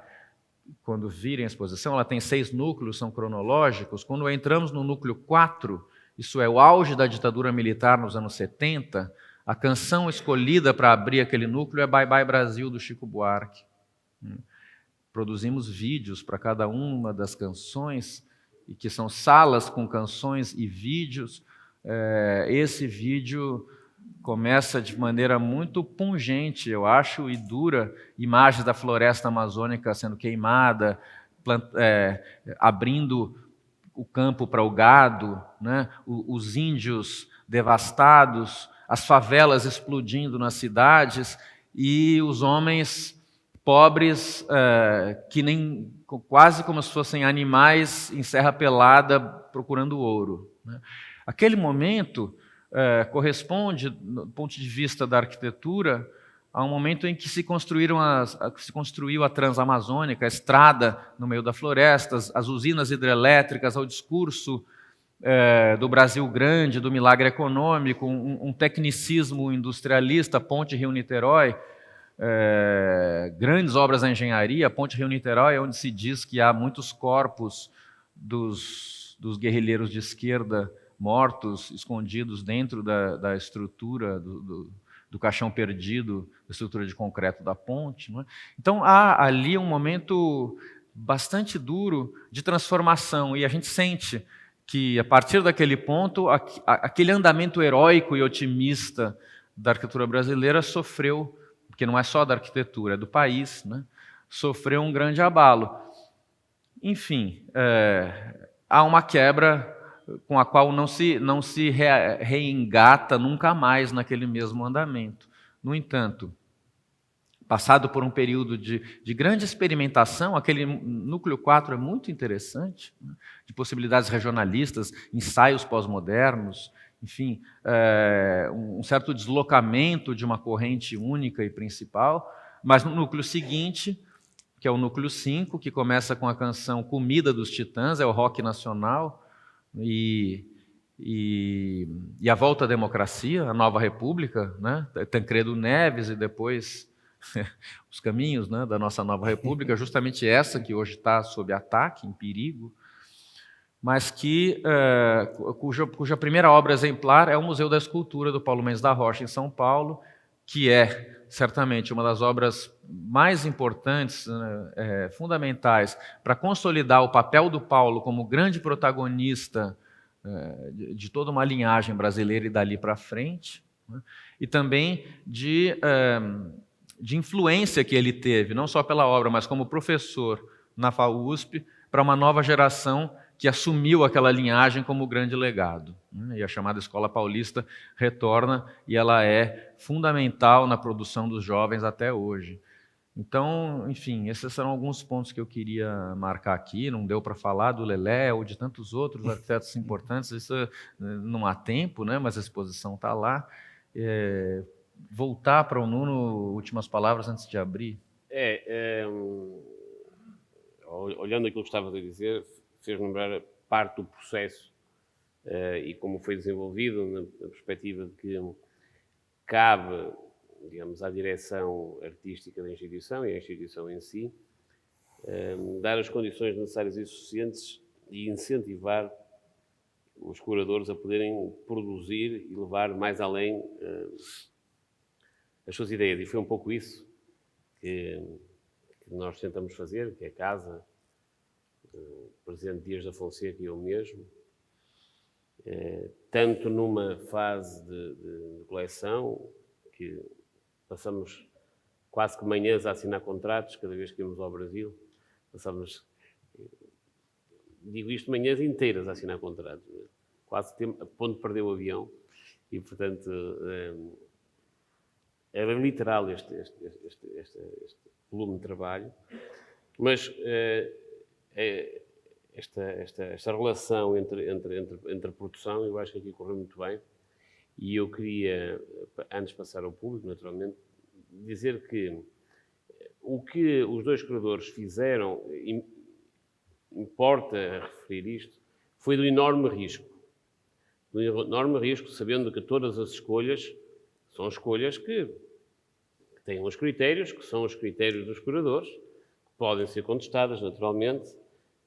quando virem a exposição, ela tem 6 núcleos, são cronológicos. Quando entramos no núcleo 4, isso é o auge da ditadura militar nos anos 70, a canção escolhida para abrir aquele núcleo é Bye Bye Brasil, do Chico Buarque. Produzimos vídeos para cada uma das canções, e que são salas com canções e vídeos. Esse vídeo começa de maneira muito pungente, eu acho, e dura, imagens da floresta amazônica sendo queimada, abrindo o campo para o gado, né? Os índios devastados, as favelas explodindo nas cidades e os homens pobres, quase como se fossem animais em serra pelada procurando ouro. Né? Aquele momento corresponde, do ponto de vista da arquitetura, a um momento em que se construiu a Transamazônica, a estrada no meio da floresta, as usinas hidrelétricas, ao discurso do Brasil grande, do milagre econômico, um tecnicismo industrialista, Ponte Rio-Niterói, grandes obras da engenharia. Ponte Rio-Niterói é onde se diz que há muitos corpos dos guerrilheiros de esquerda mortos, escondidos dentro da estrutura do caixão perdido, da estrutura de concreto da ponte. Não é? Então há ali um momento bastante duro de transformação, e a gente sente que, a partir daquele ponto, aquele andamento heróico e otimista da arquitetura brasileira sofreu, porque não é só da arquitetura, é do país, né? Sofreu um grande abalo. Enfim, há uma quebra com a qual não se reengata nunca mais naquele mesmo andamento. No entanto, passado por um período de grande experimentação, aquele núcleo 4 é muito interessante, né? De possibilidades regionalistas, ensaios pós-modernos, enfim, um certo deslocamento de uma corrente única e principal, mas no núcleo seguinte, que é o núcleo 5, que começa com a canção Comida dos Titãs, é o rock nacional, e a volta à democracia, a nova república, né? Tancredo Neves e depois os caminhos, né, da nossa nova república, justamente essa que hoje está sob ataque, em perigo, mas cuja primeira obra exemplar é o Museu da Escultura do Paulo Mendes da Rocha, em São Paulo, que é certamente uma das obras mais importantes, fundamentais, para consolidar o papel do Paulo como grande protagonista de toda uma linhagem brasileira e dali para frente, né? E também de influência que ele teve, não só pela obra, mas como professor na FAUSP, para uma nova geração que assumiu aquela linhagem como grande legado. E a chamada Escola Paulista retorna, e ela é fundamental na produção dos jovens até hoje. Então, enfim, esses são alguns pontos que eu queria marcar aqui. Não deu para falar do Lelé ou de tantos outros arquitetos importantes, isso não há tempo, né? Mas a exposição está lá. Voltar para o Nuno, últimas palavras antes de abrir. Olhando aquilo que estavas a dizer, fez-me lembrar parte do processo e como foi desenvolvido na perspectiva de que cabe, digamos, à direção artística da instituição e à instituição em si, dar as condições necessárias e suficientes e incentivar os curadores a poderem produzir e levar mais além as suas ideias. E foi um pouco isso que nós tentamos fazer, que é a casa, o Presidente Dias da Fonseca e eu mesmo, tanto numa fase de coleção, que passamos quase que manhãs a assinar contratos, cada vez que íamos ao Brasil, passamos, digo isto, manhãs inteiras a assinar contratos, quase a ponto de perder o avião, e portanto era literal este volume de trabalho, mas esta relação entre a produção, eu acho que aqui correu muito bem, e eu queria, antes de passar ao público, naturalmente, dizer que o que os dois curadores fizeram, importa referir isto, foi do enorme risco. Do enorme risco, sabendo que todas as escolhas são escolhas que têm os critérios, que são os critérios dos curadores, que podem ser contestadas, naturalmente,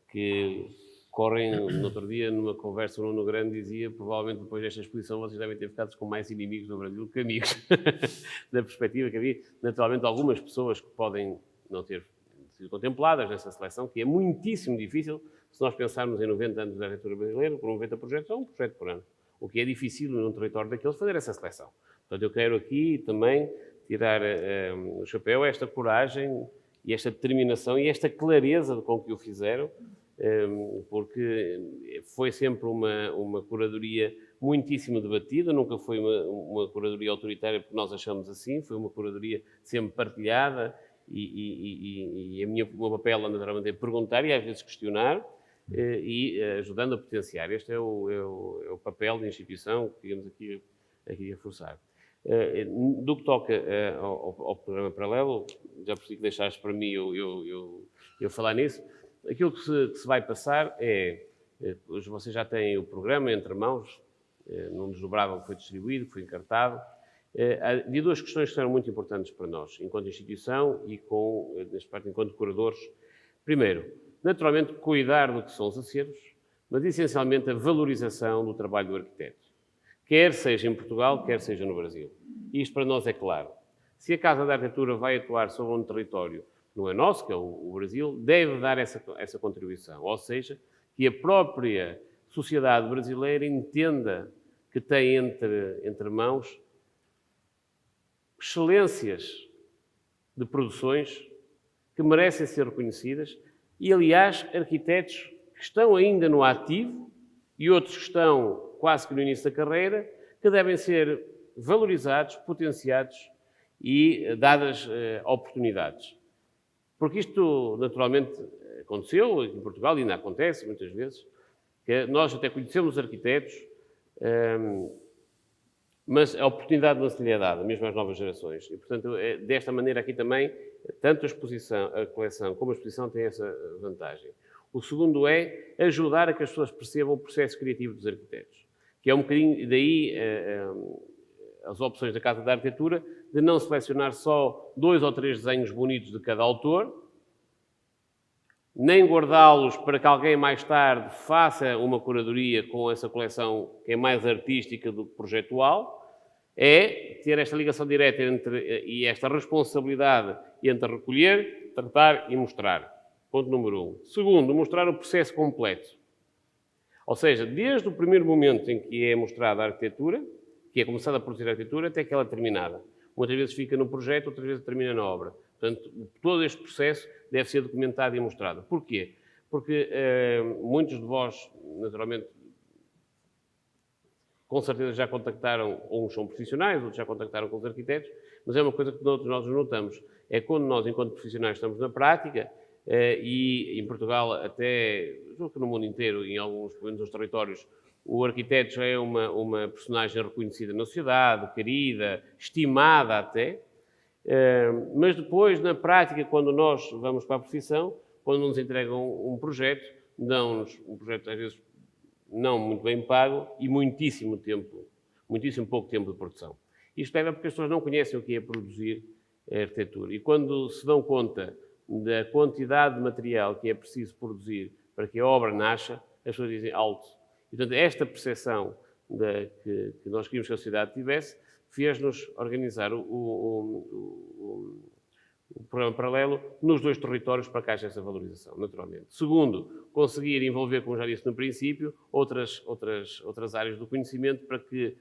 que correm, no outro dia, numa conversa, o Nuno Grande dizia, provavelmente depois desta exposição vocês devem ter ficado com mais inimigos no Brasil que amigos, da perspectiva que havia, naturalmente, algumas pessoas que podem não ter sido contempladas nessa seleção, que é muitíssimo difícil, se nós pensarmos em 90 anos da arquitetura brasileira, por 90 projetos, é um projeto por ano, o que é difícil num território daqueles fazer essa seleção. Portanto, eu quero aqui também tirar o chapéu a esta coragem e esta determinação e esta clareza com que o fizeram, porque foi sempre uma curadoria muitíssimo debatida, nunca foi uma curadoria autoritária porque nós achamos assim, foi uma curadoria sempre partilhada e o meu papel, naturalmente, é perguntar e às vezes questionar e ajudando a potenciar. Este é o papel da instituição que digamos aqui a reforçar. Do que toca ao programa paralelo, já percebi que deixaste para mim eu falar nisso. Aquilo que se vai passar hoje vocês já têm o programa entre mãos, num desdobrável que foi distribuído, que foi encartado. Havia duas questões que eram muito importantes para nós, enquanto instituição e neste parte, enquanto curadores. Primeiro, naturalmente, cuidar do que são os acervos, mas essencialmente a valorização do trabalho do arquiteto, quer seja em Portugal, quer seja no Brasil. E isto para nós é claro. Se a Casa da Arquitetura vai atuar sobre um território não é nosso, que é o Brasil, deve dar essa contribuição. Ou seja, que a própria sociedade brasileira entenda que tem entre mãos excelências de produções que merecem ser reconhecidas e, aliás, arquitetos que estão ainda no ativo e outros que estão quase que no início da carreira, que devem ser valorizados, potenciados e dadas oportunidades. Porque isto, naturalmente, aconteceu em Portugal e ainda acontece muitas vezes, que nós até conhecemos arquitetos, mas a oportunidade não se lhe é dada, mesmo às novas gerações. E, portanto, desta maneira aqui também, tanto a coleção como a exposição têm essa vantagem. O segundo é ajudar a que as pessoas percebam o processo criativo dos arquitetos, que é um bocadinho, daí as opções da Casa da Arquitetura, de não selecionar só 2 ou 3 desenhos bonitos de cada autor, nem guardá-los para que alguém mais tarde faça uma curadoria com essa coleção que é mais artística do que projetual, é ter esta ligação direta e esta responsabilidade entre recolher, tratar e mostrar. Ponto número 1. Segundo, mostrar o processo completo. Ou seja, desde o primeiro momento em que é mostrada a arquitetura, que é começada a produzir a arquitetura, até que ela é terminada. Muitas vezes fica no projeto, outras vezes termina na obra. Portanto, todo este processo deve ser documentado e mostrado. Porquê? Porque muitos de vós, naturalmente, com certeza já contactaram, uns são profissionais, outros já contactaram com os arquitetos, mas é uma coisa que nós notamos. É quando nós, enquanto profissionais, estamos na prática, e em Portugal, até, julgo que no mundo inteiro, em alguns, pelo menos nos territórios, o arquiteto já é uma personagem reconhecida na sociedade, querida, estimada até, mas depois, na prática, quando nós vamos para a profissão, quando nos entregam um projeto, dão-nos um projeto, às vezes, não muito bem pago e muitíssimo pouco tempo de produção. Isto leva porque as pessoas não conhecem o que é produzir a arquitetura. E quando se dão conta da quantidade de material que é preciso produzir para que a obra nasça, as pessoas dizem alto. E, portanto, esta percepção que nós queríamos que a sociedade tivesse fez-nos organizar o programa paralelo nos 2 territórios para que haja essa valorização, naturalmente. Segundo, conseguir envolver, como já disse no princípio, outras áreas do conhecimento para que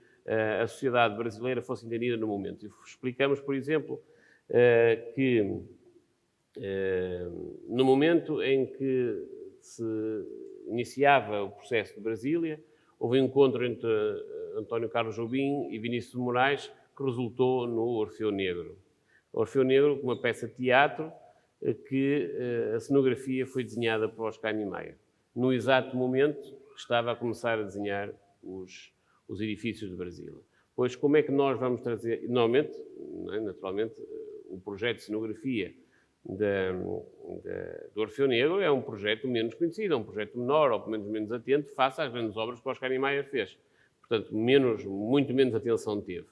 a sociedade brasileira fosse entendida no momento. E explicamos, por exemplo, que no momento em que se iniciava o processo de Brasília, houve um encontro entre António Carlos Jobim e Vinícius de Moraes que resultou no Orfeu Negro. O Orfeu Negro, uma peça de teatro que a cenografia foi desenhada por Oscar Niemeyer. No exato momento que estava a começar a desenhar os edifícios de Brasília. Pois como é que nós vamos trazer... Naturalmente, o projeto de cenografia do Orfeu Negro é um projeto menos conhecido, é um projeto menor, ou pelo menos atento, face às grandes obras que o Oscar Niemeyer fez. Portanto, muito menos atenção teve.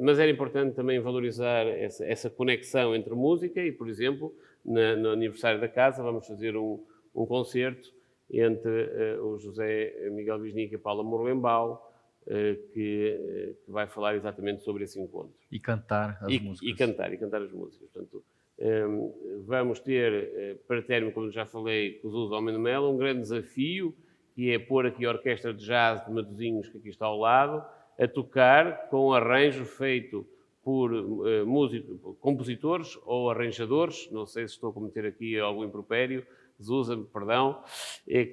Mas era importante também valorizar essa conexão entre música e, por exemplo, no aniversário da casa vamos fazer um concerto entre o José Miguel Wisnik e a Paula Morlembau, que vai falar exatamente sobre esse encontro. E cantar as músicas. E cantar as músicas. Portanto, vamos ter, para término, como já falei, com os usos ao Melo, um grande desafio, que é pôr aqui a orquestra de jazz de Matosinhos, que aqui está ao lado, a tocar com um arranjo feito por compositores ou arranjadores, não sei se estou a cometer aqui algum impropério, Zusa, perdão,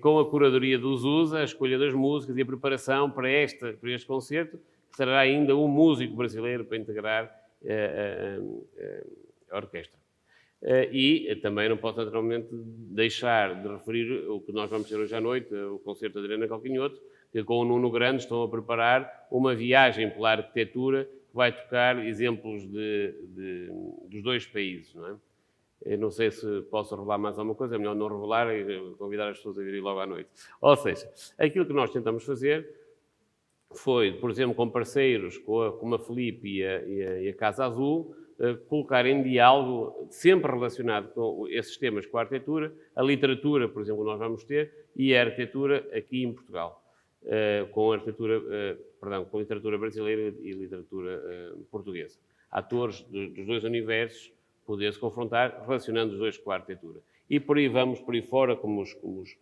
com a curadoria do Zusa, a escolha das músicas e a preparação para este concerto, que será ainda um músico brasileiro para integrar a orquestra. E também não posso naturalmente deixar de referir o que nós vamos ter hoje à noite, o concerto da Adriana Calcanhoto, que com o Nuno Grande estão a preparar uma viagem pela arquitetura que vai tocar exemplos dos 2 países, não é? Eu não sei se posso revelar mais alguma coisa, é melhor não revelar e convidar as pessoas a virem logo à noite. Ou seja, aquilo que nós tentamos fazer foi, por exemplo, com parceiros como a Filipe e a Casa Azul, colocar em diálogo, sempre relacionado com esses temas, com a arquitetura, a literatura, por exemplo, que nós vamos ter, e a arquitetura aqui em Portugal, com a literatura brasileira e literatura portuguesa. Atores dos 2 universos poder-se confrontar, relacionando os 2 com a arquitetura. E por aí vamos, por aí fora, como os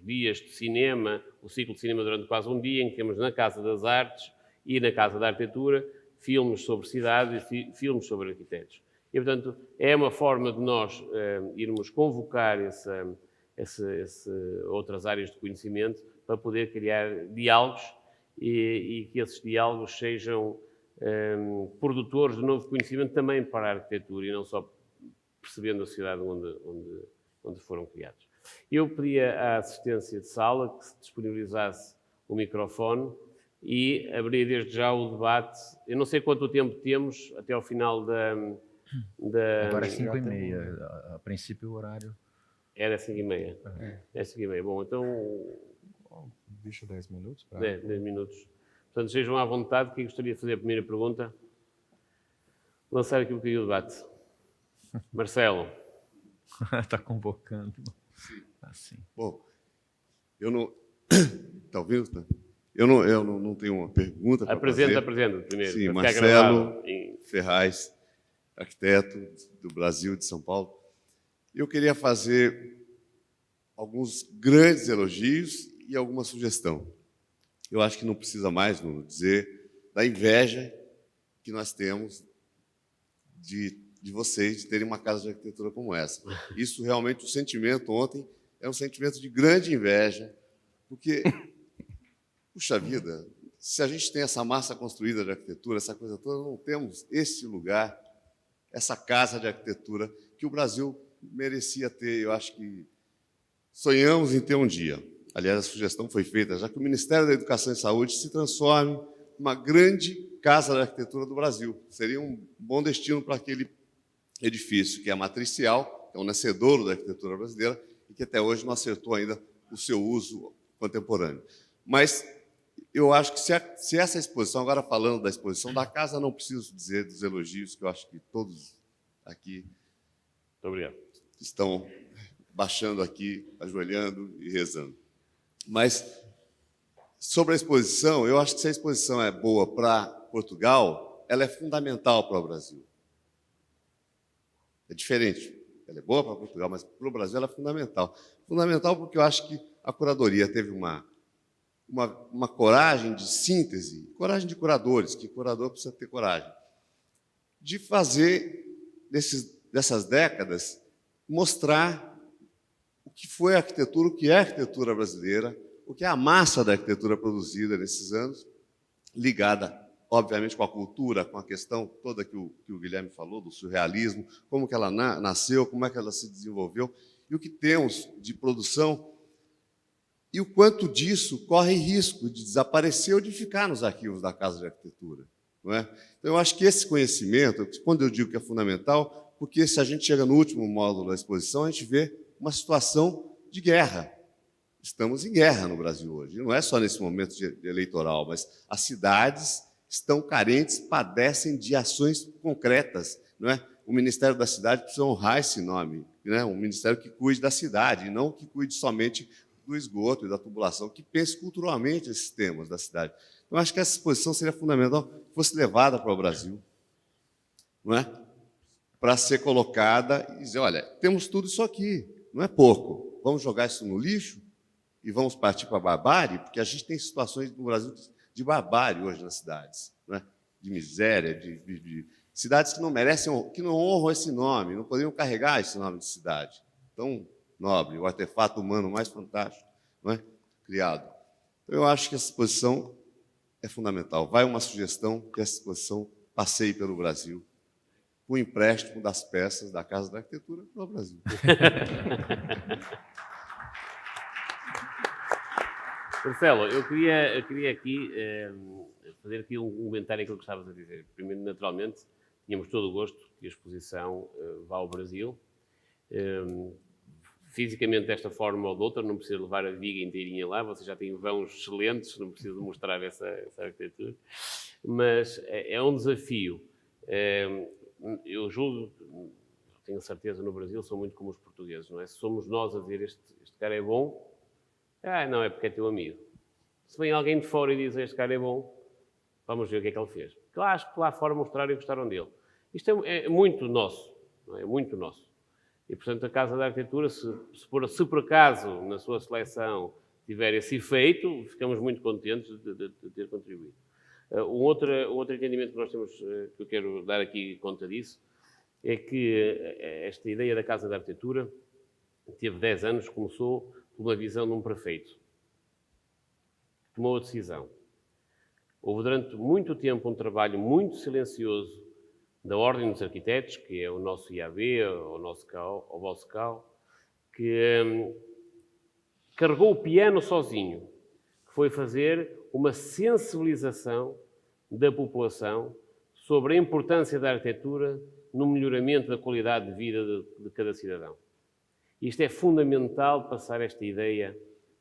dias de cinema, o ciclo de cinema durante quase um dia, em que temos na Casa das Artes e na Casa da Arquitetura, filmes sobre cidades e filmes sobre arquitetos. E, portanto, é uma forma de nós irmos convocar outras áreas de conhecimento para poder criar diálogos e que esses diálogos sejam produtores de novo conhecimento também para a arquitetura e não só percebendo a sociedade onde foram criados. Eu pedia à assistência de sala que se disponibilizasse o microfone e abrir desde já o debate. Eu não sei quanto tempo temos até ao final da... Agora é 5h30, a princípio o horário... Era 5h30. É 5h30. Bom, então... Deixa 10 minutos. 10 minutos. Portanto, sejam à vontade. Quem gostaria de fazer a primeira pergunta? Lançar aqui um bocadinho o debate. Marcelo. Está convocando. Assim. Bom, eu não... Está ouvindo? Tá? Eu não tenho uma pergunta para fazer. Apresenta primeiro. Sim, Marcelo Ferraz, arquiteto do Brasil, de São Paulo. Eu queria fazer alguns grandes elogios e alguma sugestão. Eu acho que não precisa mais, Nuno, dizer da inveja que nós temos de vocês de terem uma casa de arquitetura como essa. Isso realmente, o sentimento ontem é um sentimento de grande inveja, porque, puxa vida, se a gente tem essa massa construída de arquitetura, essa coisa toda, não temos esse lugar, essa casa de arquitetura que o Brasil merecia ter. Eu acho que sonhamos em ter um dia. Aliás, a sugestão foi feita, já que o Ministério da Educação e Saúde se transforme numa grande casa da arquitetura do Brasil. Seria um bom destino para aquele edifício que é matricial, que é o nascedouro da arquitetura brasileira e que até hoje não acertou ainda o seu uso contemporâneo. Mas eu acho que se essa exposição, agora falando da exposição da casa, não preciso dizer dos elogios, que eu acho que todos aqui Muito obrigado. estão baixando aqui, ajoelhando e rezando. Mas, sobre a exposição, eu acho que se a exposição é boa para Portugal, ela é fundamental para o Brasil. É diferente. Ela é boa para Portugal, mas para o Brasil ela é fundamental. Fundamental porque eu acho que a curadoria teve uma coragem de síntese, coragem de curadores, que curador precisa ter coragem, de fazer, dessas décadas, mostrar o que foi a arquitetura, o que é a arquitetura brasileira, o que é a massa da arquitetura produzida nesses anos, ligada, obviamente, com a cultura, com a questão toda que o Guilherme falou, do surrealismo, como que ela nasceu, como é que ela se desenvolveu, e o que temos de produção, e o quanto disso corre risco de desaparecer ou de ficar nos arquivos da Casa de Arquitetura. Não é? Então, eu acho que esse conhecimento, quando eu digo que é fundamental, porque se a gente chega no último módulo da exposição, a gente vê uma situação de guerra. Estamos em guerra no Brasil hoje. Não é só nesse momento de eleitoral, mas as cidades estão carentes, padecem de ações concretas. Não é? O Ministério da Cidade precisa honrar esse nome, né? Um ministério que cuide da cidade, e não que cuide somente do esgoto e da tubulação, que pense culturalmente esses temas da cidade. Eu acho que essa exposição seria fundamental que fosse levada para o Brasil, não é? Para ser colocada e dizer, olha, temos tudo isso aqui, não é pouco, vamos jogar isso no lixo e vamos partir para a barbárie, porque a gente tem situações no Brasil de barbárie hoje nas cidades, não é? De miséria, de cidades que não merecem, que não honram esse nome, não poderiam carregar esse nome de cidade. Então, nobre, o artefato humano mais fantástico, não é? Criado. Então, eu acho que essa exposição é fundamental. Vai uma sugestão que essa exposição passeie pelo Brasil, com o empréstimo das peças da Casa da Arquitetura para o Brasil. Marcelo, eu queria aqui fazer aqui um comentário àquilo que estavas a dizer. Primeiro, naturalmente, tínhamos todo o gosto que a exposição vá ao Brasil. Fisicamente, desta forma ou de outra, não precisa levar a viga inteirinha lá, vocês já têm vãos excelentes, não preciso mostrar essa arquitetura. Mas é um desafio. Eu julgo, tenho certeza, no Brasil são muito como os portugueses, não é? Se somos nós a dizer este cara é bom, não, é porque é teu amigo. Se vem alguém de fora e diz este cara é bom, vamos ver o que é que ele fez. Porque lá acho que lá fora mostraram e gostaram dele. Isto é muito nosso, não é? É muito nosso. E, portanto, a Casa da Arquitetura, se por acaso na sua seleção tiver esse efeito, ficamos muito contentes de ter contribuído. Um outro entendimento que nós temos, que eu quero dar aqui conta disso, é que esta ideia da Casa da Arquitetura teve 10 anos, começou por uma visão de um prefeito. Tomou a decisão. Houve durante muito tempo um trabalho muito silencioso da Ordem dos Arquitetos, que é o nosso IAB, o nosso CAO, o vosso CAO, que carregou o piano sozinho, que foi fazer uma sensibilização da população sobre a importância da arquitetura no melhoramento da qualidade de vida de cada cidadão. Isto é fundamental, passar esta ideia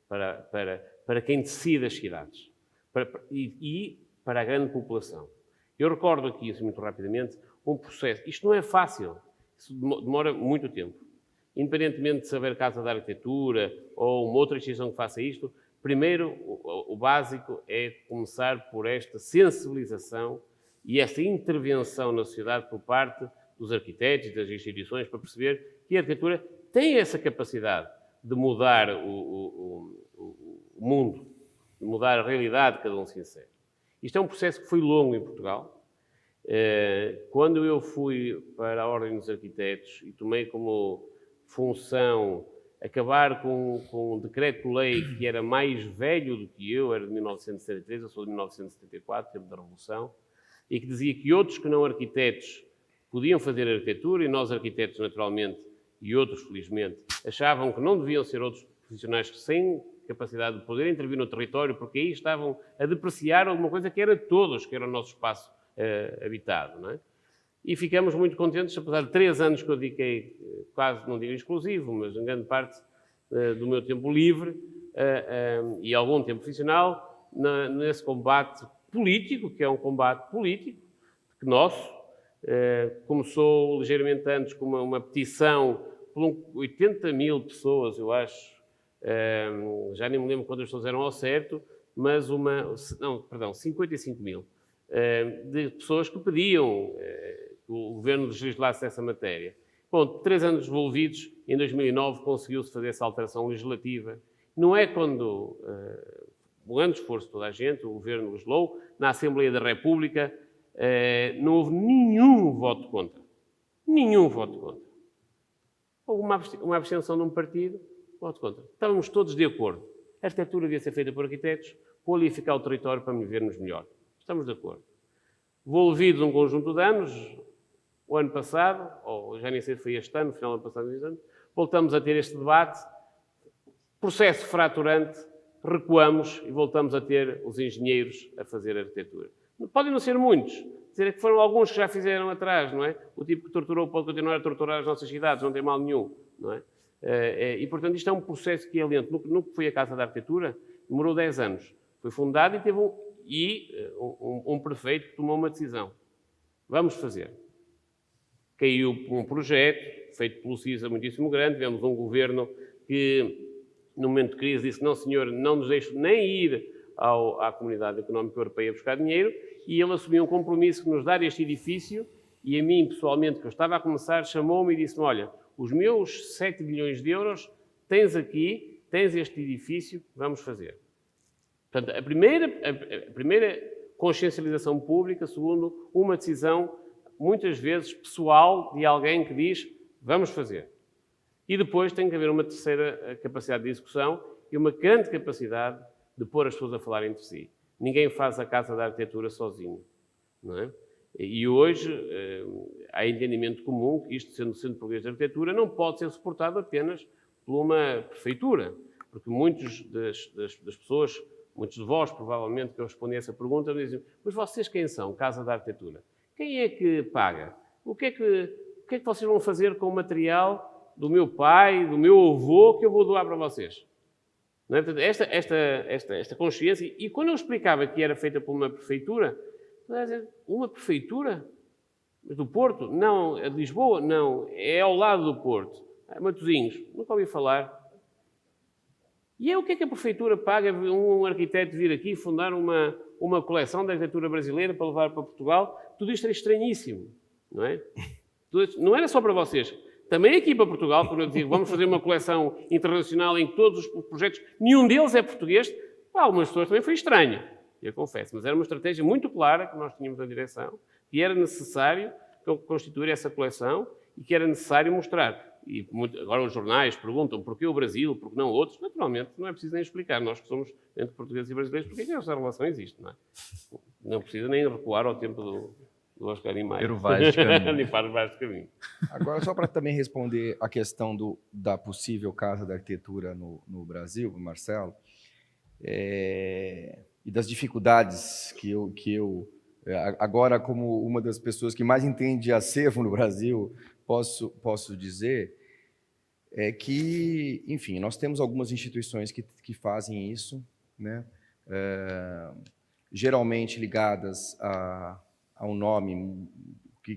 para quem decide as cidades e para a grande população. Eu recordo aqui, assim, muito rapidamente, um processo. Isto não é fácil, isso demora muito tempo. Independentemente de saber Casa da Arquitetura ou uma outra instituição que faça isto, primeiro, o básico é começar por esta sensibilização e esta intervenção na sociedade por parte dos arquitetos e das instituições para perceber que a arquitetura tem essa capacidade de mudar o mundo, de mudar a realidade que cada um se insere. Isto é um processo que foi longo em Portugal. Quando eu fui para a Ordem dos Arquitetos e tomei como função acabar com um decreto-lei que era mais velho do que eu, era de 1973, eu sou de 1974, tempo da Revolução, e que dizia que outros que não arquitetos podiam fazer arquitetura, e nós arquitetos, naturalmente, e outros, felizmente, achavam que não deviam ser outros profissionais sem capacidade de poder intervir no território, porque aí estavam a depreciar alguma coisa que era de todos, que era o nosso espaço habitado, não é? E ficamos muito contentes, apesar de 3 anos que eu dediquei, quase, não digo exclusivo, mas em grande parte do meu tempo livre e algum tempo profissional, nesse combate político, que é um combate político, nosso. Começou ligeiramente antes com uma petição por 80 mil pessoas, eu acho, já nem me lembro quantas pessoas eram ao certo, mas 55 mil, de pessoas que pediam que o governo legislasse essa matéria. Bom, 3 anos envolvidos, em 2009 conseguiu-se fazer essa alteração legislativa. Não é quando, com grande esforço de toda a gente, o governo legislou, na Assembleia da República, não houve nenhum voto contra. Nenhum voto contra. Houve uma abstenção de um partido, voto contra. Estávamos todos de acordo. A arquitetura devia ser feita por arquitetos, qualificar o território para vivermos melhor. Estamos de acordo. Envolvidos num conjunto de anos, o ano passado, ou já nem sei se foi este ano, no final do ano passado, voltamos a ter este debate, processo fraturante, recuamos e voltamos a ter os engenheiros a fazer arquitetura. Podem não ser muitos, dizer que foram alguns que já fizeram atrás, não é? O tipo que torturou pode continuar a torturar as nossas cidades, não tem mal nenhum, não é? E, portanto, isto é um processo que é lento. No que foi a Casa da Arquitetura, demorou 10 anos. Foi fundado e teve um prefeito que tomou uma decisão. Vamos fazer. Caiu um projeto, feito pelo CISA muitíssimo grande, tivemos um governo que, no momento de crise, disse, não senhor, não nos deixe nem ir à Comunidade Económica Europeia buscar dinheiro, e ele assumiu um compromisso de nos dar este edifício, e a mim, pessoalmente, que eu estava a começar, chamou-me e disse-me, olha, os meus 7 milhões de euros tens aqui, tens este edifício, vamos fazer. Portanto, a primeira consciencialização pública, segundo uma decisão, muitas vezes pessoal, de alguém que diz, vamos fazer. E depois tem que haver uma terceira capacidade de execução e uma grande capacidade de pôr as pessoas a falar entre si. Ninguém faz a Casa da Arquitetura sozinho, não é? E hoje há entendimento comum que isto, sendo Centro Português de Arquitetura, não pode ser suportado apenas por uma prefeitura, porque muitas das pessoas, muitos de vós, provavelmente, que eu respondi a essa pergunta, me dizem, mas vocês quem são, Casa da Arquitetura? Quem é que paga? O que é que vocês vão fazer com o material do meu pai, do meu avô, que eu vou doar para vocês? Não é? Portanto, esta consciência, e quando eu explicava que era feita por uma prefeitura, uma prefeitura do Porto? Não, a de Lisboa? Não, é ao lado do Porto. Matosinhos, nunca ouvi falar. E é o que é que a prefeitura paga um arquiteto vir aqui fundar uma coleção da arquitetura brasileira para levar para Portugal? Tudo isto é estranhíssimo, não é? Não era só para vocês. Também aqui para Portugal, quando eu digo vamos fazer uma coleção internacional em que todos os projetos, nenhum deles é português, para algumas pessoas também foi estranho, eu confesso, mas era uma estratégia muito clara que nós tínhamos na direção, que era necessário constituir essa coleção e que era necessário mostrar. E agora os jornais perguntam porquê o Brasil, porquê não outros, naturalmente não é preciso nem explicar, nós que somos entre portugueses e brasileiros, porque essa relação existe, não é? Não precisa nem recuar ao tempo do Oscar Niemeyer. Limpar o Vaz de Caminho. Agora, só para também responder a questão da possível Casa da Arquitetura no Brasil, Marcelo, e das dificuldades que eu agora, como uma das pessoas que mais entende acervo no Brasil, posso dizer, é que, enfim, nós temos algumas instituições que fazem isso, né? Geralmente ligadas a um nome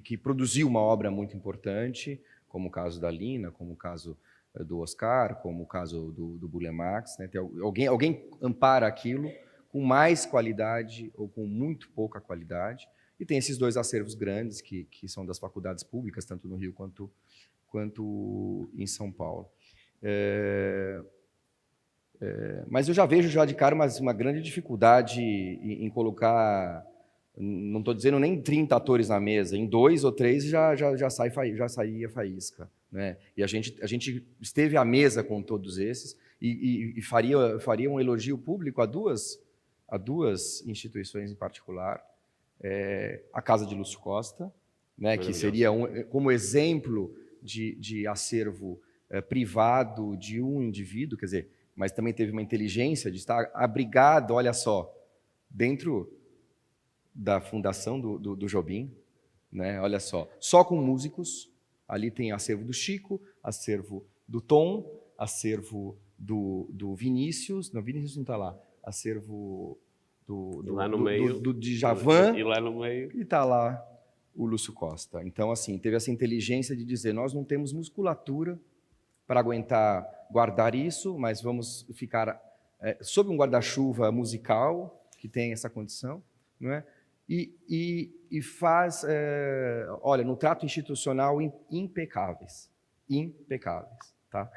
que produziu uma obra muito importante, como o caso da Lina, como o caso do Oscar, como o caso do Bulemax, né? Alguém ampara aquilo com mais qualidade ou com muito pouca qualidade, e tem esses 2 acervos grandes que são das faculdades públicas, tanto no Rio quanto em São Paulo. Mas eu já vejo já de cara uma grande dificuldade em colocar, não estou dizendo nem 30 atores na mesa, em 2 ou 3 já saía faísca, né? E a gente esteve à mesa com todos esses e faria um elogio público a duas instituições em particular. A Casa de Lúcio Costa, né, que seria como exemplo de acervo privado de um indivíduo, quer dizer, mas também teve uma inteligência de estar abrigado, olha só, dentro da fundação do Jobim, né, olha só com músicos. Ali tem acervo do Chico, acervo do Tom, acervo do Vinícius, não, Vinícius não está lá, acervo do Djavan, e lá no meio e está lá o Lúcio Costa. Então, assim, teve essa inteligência de dizer, nós não temos musculatura para aguentar guardar isso, mas vamos ficar sob um guarda-chuva musical que tem essa condição, não é? E faz, olha, no trato institucional, impecáveis, tá?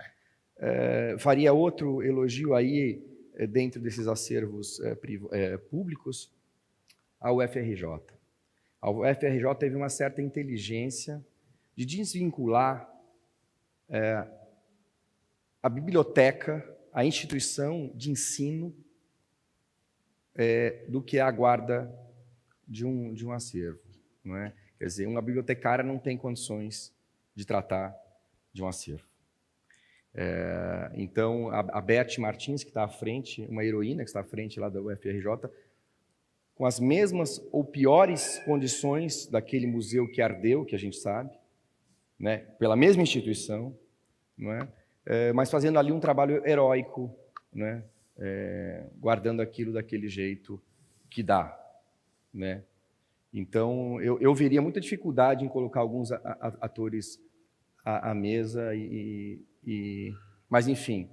Faria outro elogio aí, dentro desses acervos públicos, ao UFRJ. A UFRJ teve uma certa inteligência de desvincular a biblioteca, a instituição de ensino, do que é a guarda de um acervo, não é? Quer dizer, uma bibliotecária não tem condições de tratar de um acervo. Então, a Beth Martins, que está à frente, uma heroína que está à frente lá da UFRJ, com as mesmas ou piores condições daquele museu que ardeu, que a gente sabe, né, pela mesma instituição, não é? Mas fazendo ali um trabalho heróico, né, guardando aquilo daquele jeito que dá, né? Então, eu veria muita dificuldade em colocar alguns atores à mesa, mas, enfim,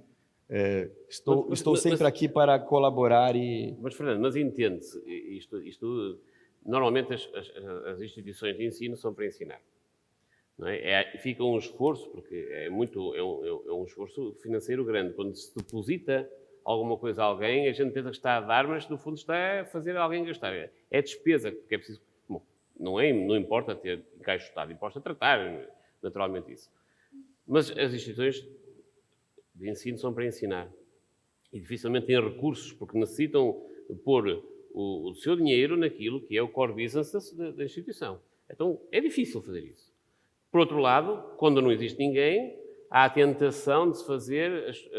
estou sempre aqui para colaborar e... Mas, Fernando, mas entende-se, isto normalmente as instituições de ensino são para ensinar. Não é? Fica um esforço, porque é um esforço financeiro grande. Quando se deposita alguma coisa a alguém, a gente pensa que está a dar, mas no fundo está a fazer alguém gastar. É despesa, porque é preciso... Bom, não importa ter encaixotado, importa tratar naturalmente isso. Mas as instituições de ensino são para ensinar. E dificilmente têm recursos, porque necessitam pôr o seu dinheiro naquilo que é o core business da instituição. Então, é difícil fazer isso. Por outro lado, quando não existe ninguém, há a tentação de se fazer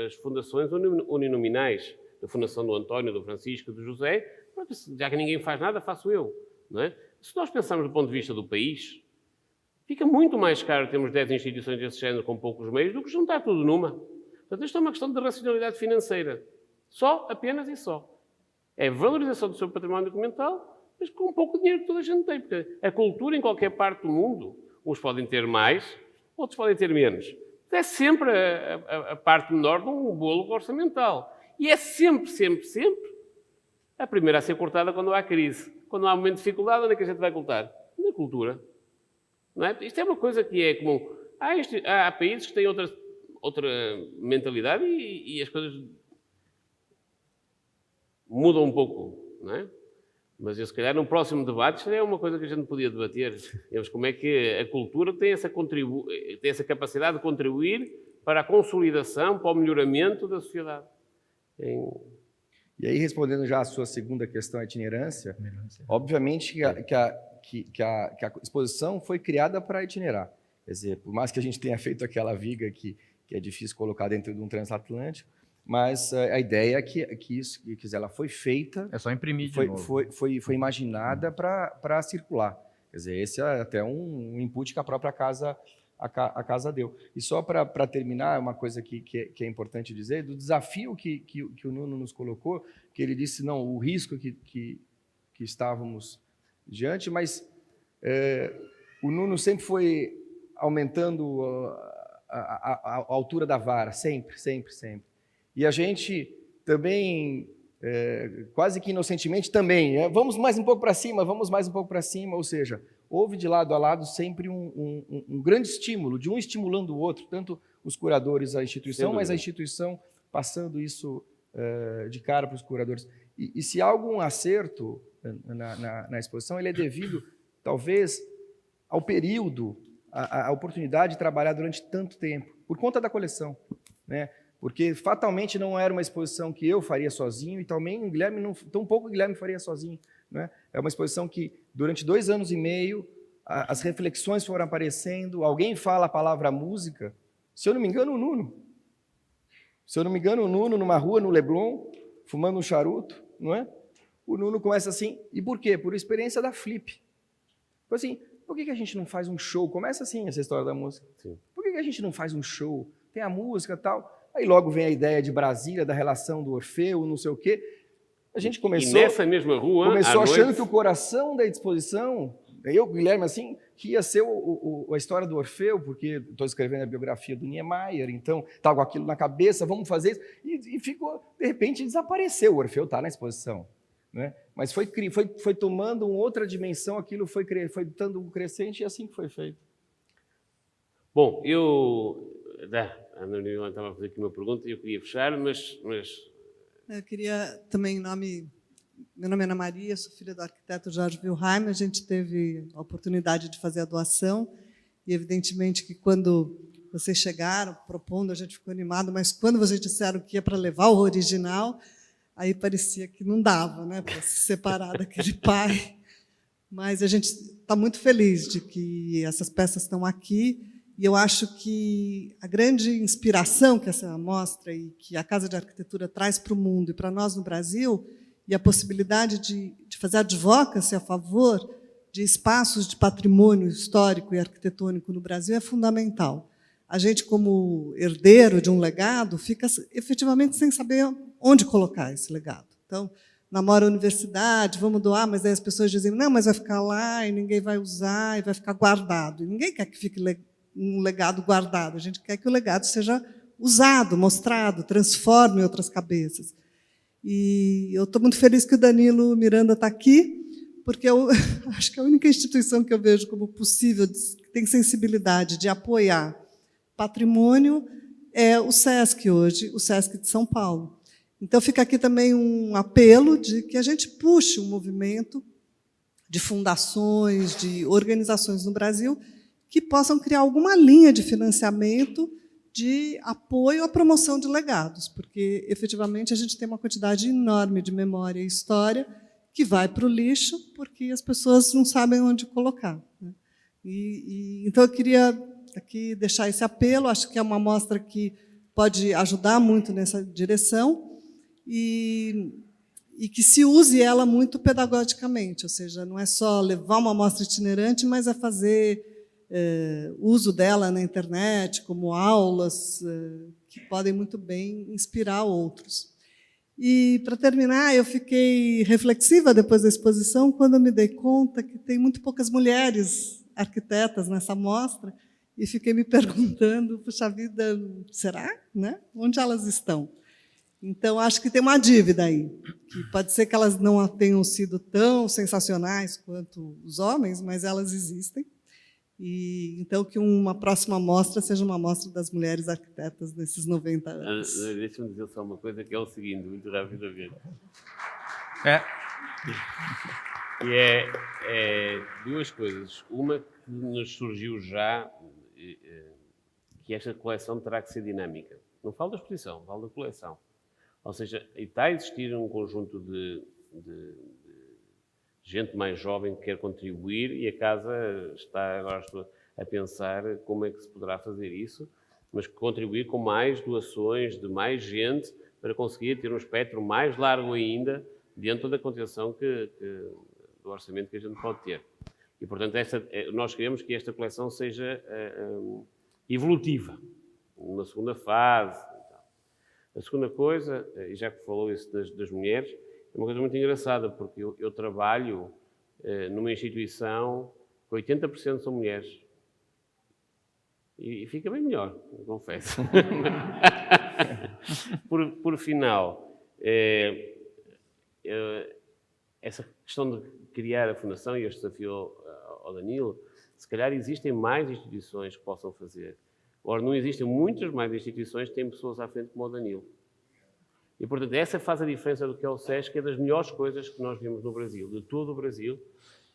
as fundações uninominais, da Fundação do António, do Francisco, do José. Pronto, já que ninguém faz nada, faço eu. Não é? Se nós pensarmos do ponto de vista do país, fica muito mais caro termos 10 instituições desse género com poucos meios do que juntar tudo numa. Portanto, isto é uma questão de racionalidade financeira. Só, apenas e só. É a valorização do seu património documental, mas com pouco dinheiro que toda a gente tem. Porque a cultura em qualquer parte do mundo, uns podem ter mais, outros podem ter menos. É sempre a parte menor de um bolo orçamental. E é sempre a primeira a ser cortada quando há crise. Quando há um momento de dificuldade, onde é que a gente vai cortar? Na cultura. Não é? Isto é uma coisa que é comum. Há países que têm outra mentalidade e as coisas mudam um pouco, não é? Mas eu, se calhar, num próximo debate, seria uma coisa que a gente podia debater. Como é que a cultura tem essa capacidade de contribuir para a consolidação, para o melhoramento da sociedade. E aí, respondendo já a sua segunda questão, a itinerância, obviamente que a exposição foi criada para itinerar. Quer dizer, por mais que a gente tenha feito aquela viga que é difícil colocar dentro de um transatlântico, mas a ideia é que isso, quer dizer, ela foi feita... É só imprimir de novo. Foi imaginada para circular. Quer dizer, esse é até um input que a própria casa, a casa deu. E só para terminar, uma coisa que é importante dizer, do desafio que o Nuno nos colocou, que ele disse, não, o risco que estávamos diante, mas o Nuno sempre foi aumentando a altura da vara, sempre. E a gente também, quase que inocentemente, também, vamos mais um pouco para cima, ou seja, houve de lado a lado sempre um grande estímulo, de um estimulando o outro, tanto os curadores, a instituição, mas a instituição passando isso de cara para os curadores. E se há algum acerto na exposição, ele é devido, talvez, ao período a oportunidade de trabalhar durante tanto tempo, por conta da coleção, né? Porque fatalmente não era uma exposição que eu faria sozinho e também o Guilherme, tampouco o Guilherme faria sozinho, né? É uma exposição que, durante 2 anos e meio, as reflexões foram aparecendo, alguém fala a palavra música, se eu não me engano, o Nuno. Se eu não me engano, o Nuno, numa rua no Leblon, fumando um charuto, não é? O Nuno começa assim, e por quê? Por experiência da Flip. Então, assim, por que a gente não faz um show? Começa assim essa história da música. Sim. Por que a gente não faz um show? Tem a música e tal. Aí logo vem a ideia de Brasília, da relação do Orfeu, não sei o quê. A gente começou... E nessa mesma rua, começou à achando noite, que o coração da exposição, eu, Guilherme, assim, que ia ser a história do Orfeu, porque estou escrevendo a biografia do Niemeyer, então estava com aquilo na cabeça, vamos fazer isso. E ficou, de repente, desapareceu. O Orfeu está na exposição, né? Mas foi tomando uma outra dimensão, aquilo foi dando um crescente e assim que foi feito. Bom, a Ana Nilana estava a fazer aqui uma pergunta e eu queria fechar, mas Eu queria também, meu nome é Ana Maria, sou filha do arquiteto Jorge Wilhelm, a gente teve a oportunidade de fazer a doação e, evidentemente, que quando vocês chegaram propondo, a gente ficou animado, mas quando vocês disseram que ia para levar o original, aí parecia que não dava, né, para se separar daquele pai. Mas a gente está muito feliz de que essas peças estão aqui. E eu acho que a grande inspiração que essa mostra e que a Casa de Arquitetura traz para o mundo e para nós no Brasil, e a possibilidade de fazer advocacy a favor de espaços de patrimônio histórico e arquitetônico no Brasil, é fundamental. A gente, como herdeiro de um legado, fica efetivamente sem saber onde colocar esse legado. Então, namora a universidade, vamos doar, mas aí as pessoas dizem, não, mas vai ficar lá e ninguém vai usar e vai ficar guardado. E ninguém quer que fique um legado guardado, a gente quer que o legado seja usado, mostrado, transforme outras cabeças. E eu estou muito feliz que o Danilo Miranda está aqui, porque eu acho que a única instituição que eu vejo como possível, que tem sensibilidade de apoiar patrimônio, é o SESC hoje, o SESC de São Paulo. Então, fica aqui também um apelo de que a gente puxe um movimento de fundações, de organizações no Brasil, que possam criar alguma linha de financiamento de apoio à promoção de legados, porque, efetivamente, a gente tem uma quantidade enorme de memória e história que vai para o lixo porque as pessoas não sabem onde colocar, né? Então, eu queria aqui deixar esse apelo, acho que é uma amostra que pode ajudar muito nessa direção e que se use ela muito pedagogicamente, ou seja, não é só levar uma amostra itinerante, mas é fazer uso dela na internet, como aulas, que podem muito bem inspirar outros. E, para terminar, eu fiquei reflexiva depois da exposição, quando eu me dei conta que tem muito poucas mulheres arquitetas nessa mostra, e fiquei me perguntando, puxa vida, será? Né? Onde elas estão? Então, acho que tem uma dívida aí, que pode ser que elas não tenham sido tão sensacionais quanto os homens, mas elas existem. E, então, que uma próxima mostra seja uma mostra das mulheres arquitetas nesses 90 anos. Deixa-me dizer só uma coisa, que é o seguinte, muito rapidamente. E é duas coisas. Uma que nos surgiu já, que esta coleção terá que ser dinâmica. Não falo da exposição, falo da coleção. Ou seja, está a existir um conjunto de gente mais jovem que quer contribuir e a Casa está agora a pensar como é que se poderá fazer isso, mas contribuir com mais doações de mais gente para conseguir ter um espectro mais largo ainda dentro da contenção do orçamento que a gente pode ter. E, portanto, nós queremos que esta coleção seja evolutiva, numa segunda fase. A segunda coisa, e já que falou isso das mulheres, é uma coisa muito engraçada, porque eu trabalho numa instituição que 80% são mulheres. E fica bem melhor, confesso. Por final, essa questão de criar a fundação e este desafio ao Danilo, se calhar existem mais instituições que possam fazer. Ora, não existem muitas mais instituições que têm pessoas à frente como o Danilo. E, portanto, essa faz a diferença do que é o SESC, que é das melhores coisas que nós vimos no Brasil, de todo o Brasil,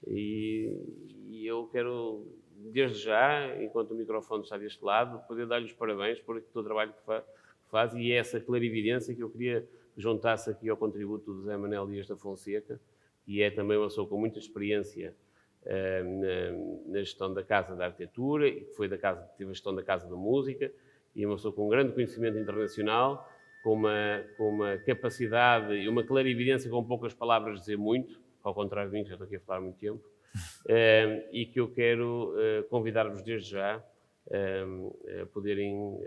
E eu quero, desde já, enquanto o microfone está deste lado, poder dar-lhe os parabéns por todo o trabalho que faz, e é essa clarividência que eu queria que juntasse aqui ao contributo do José Manuel Dias da Fonseca, e é também uma pessoa com muita experiência na gestão da Casa da Arquitetura, e que teve a gestão da Casa da Música, e é uma pessoa com um grande conhecimento internacional, com uma capacidade e uma clarividência com poucas palavras dizer muito, ao contrário de mim, que já estou aqui a falar há muito tempo, e que eu quero convidar-vos desde já a poderem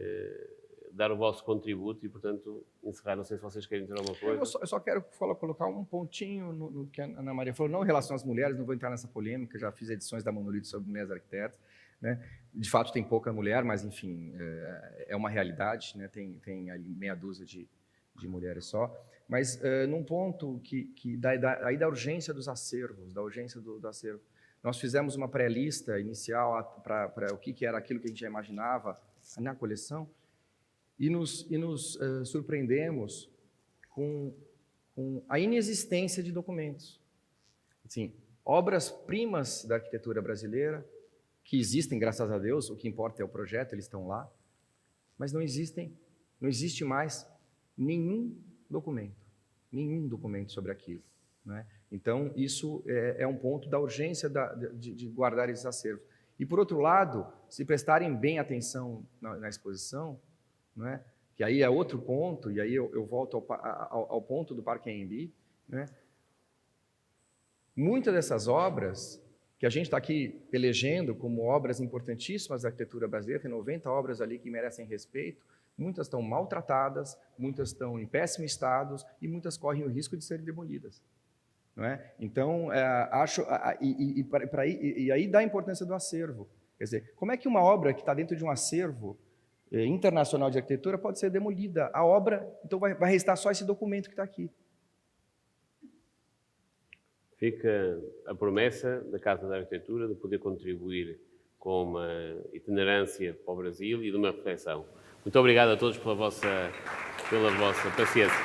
dar o vosso contributo e, portanto, encerrar. Não sei se vocês querem dizer alguma coisa. Eu só quero colocar um pontinho no que a Ana Maria falou, não em relação às mulheres, não vou entrar nessa polêmica, já fiz edições da Monolito sobre mulheres arquitetas, né? De fato tem pouca mulher, mas enfim, é uma realidade, né? Tem ali meia dúzia de mulheres só, mas num ponto aí da urgência dos acervos, da urgência do acervo. Nós fizemos uma pré-lista inicial para o que era aquilo que a gente já imaginava na coleção, e nos surpreendemos com a inexistência de documentos. Assim, obras-primas da arquitetura brasileira, que existem, graças a Deus, o que importa é o projeto, eles estão lá, mas não existe mais nenhum documento sobre aquilo, né? Então, isso é um ponto da urgência de guardar esses acervos. E, por outro lado, se prestarem bem atenção na exposição, né, que aí é outro ponto, e aí eu volto ao ponto do Parque Anhembi, né? Muitas dessas obras que a gente está aqui elegendo como obras importantíssimas da arquitetura brasileira, tem 90 obras ali que merecem respeito, muitas estão maltratadas, muitas estão em péssimo estado e muitas correm o risco de serem demolidas. Não é? Então, acho... E aí dá a importância do acervo. Quer dizer, como é que uma obra que está dentro de um acervo internacional de arquitetura pode ser demolida? A obra, então, vai restar só esse documento que está aqui. Fica a promessa da Casa da Arquitetura de poder contribuir com uma itinerância para o Brasil e de uma reflexão. Muito obrigado a todos pela vossa paciência.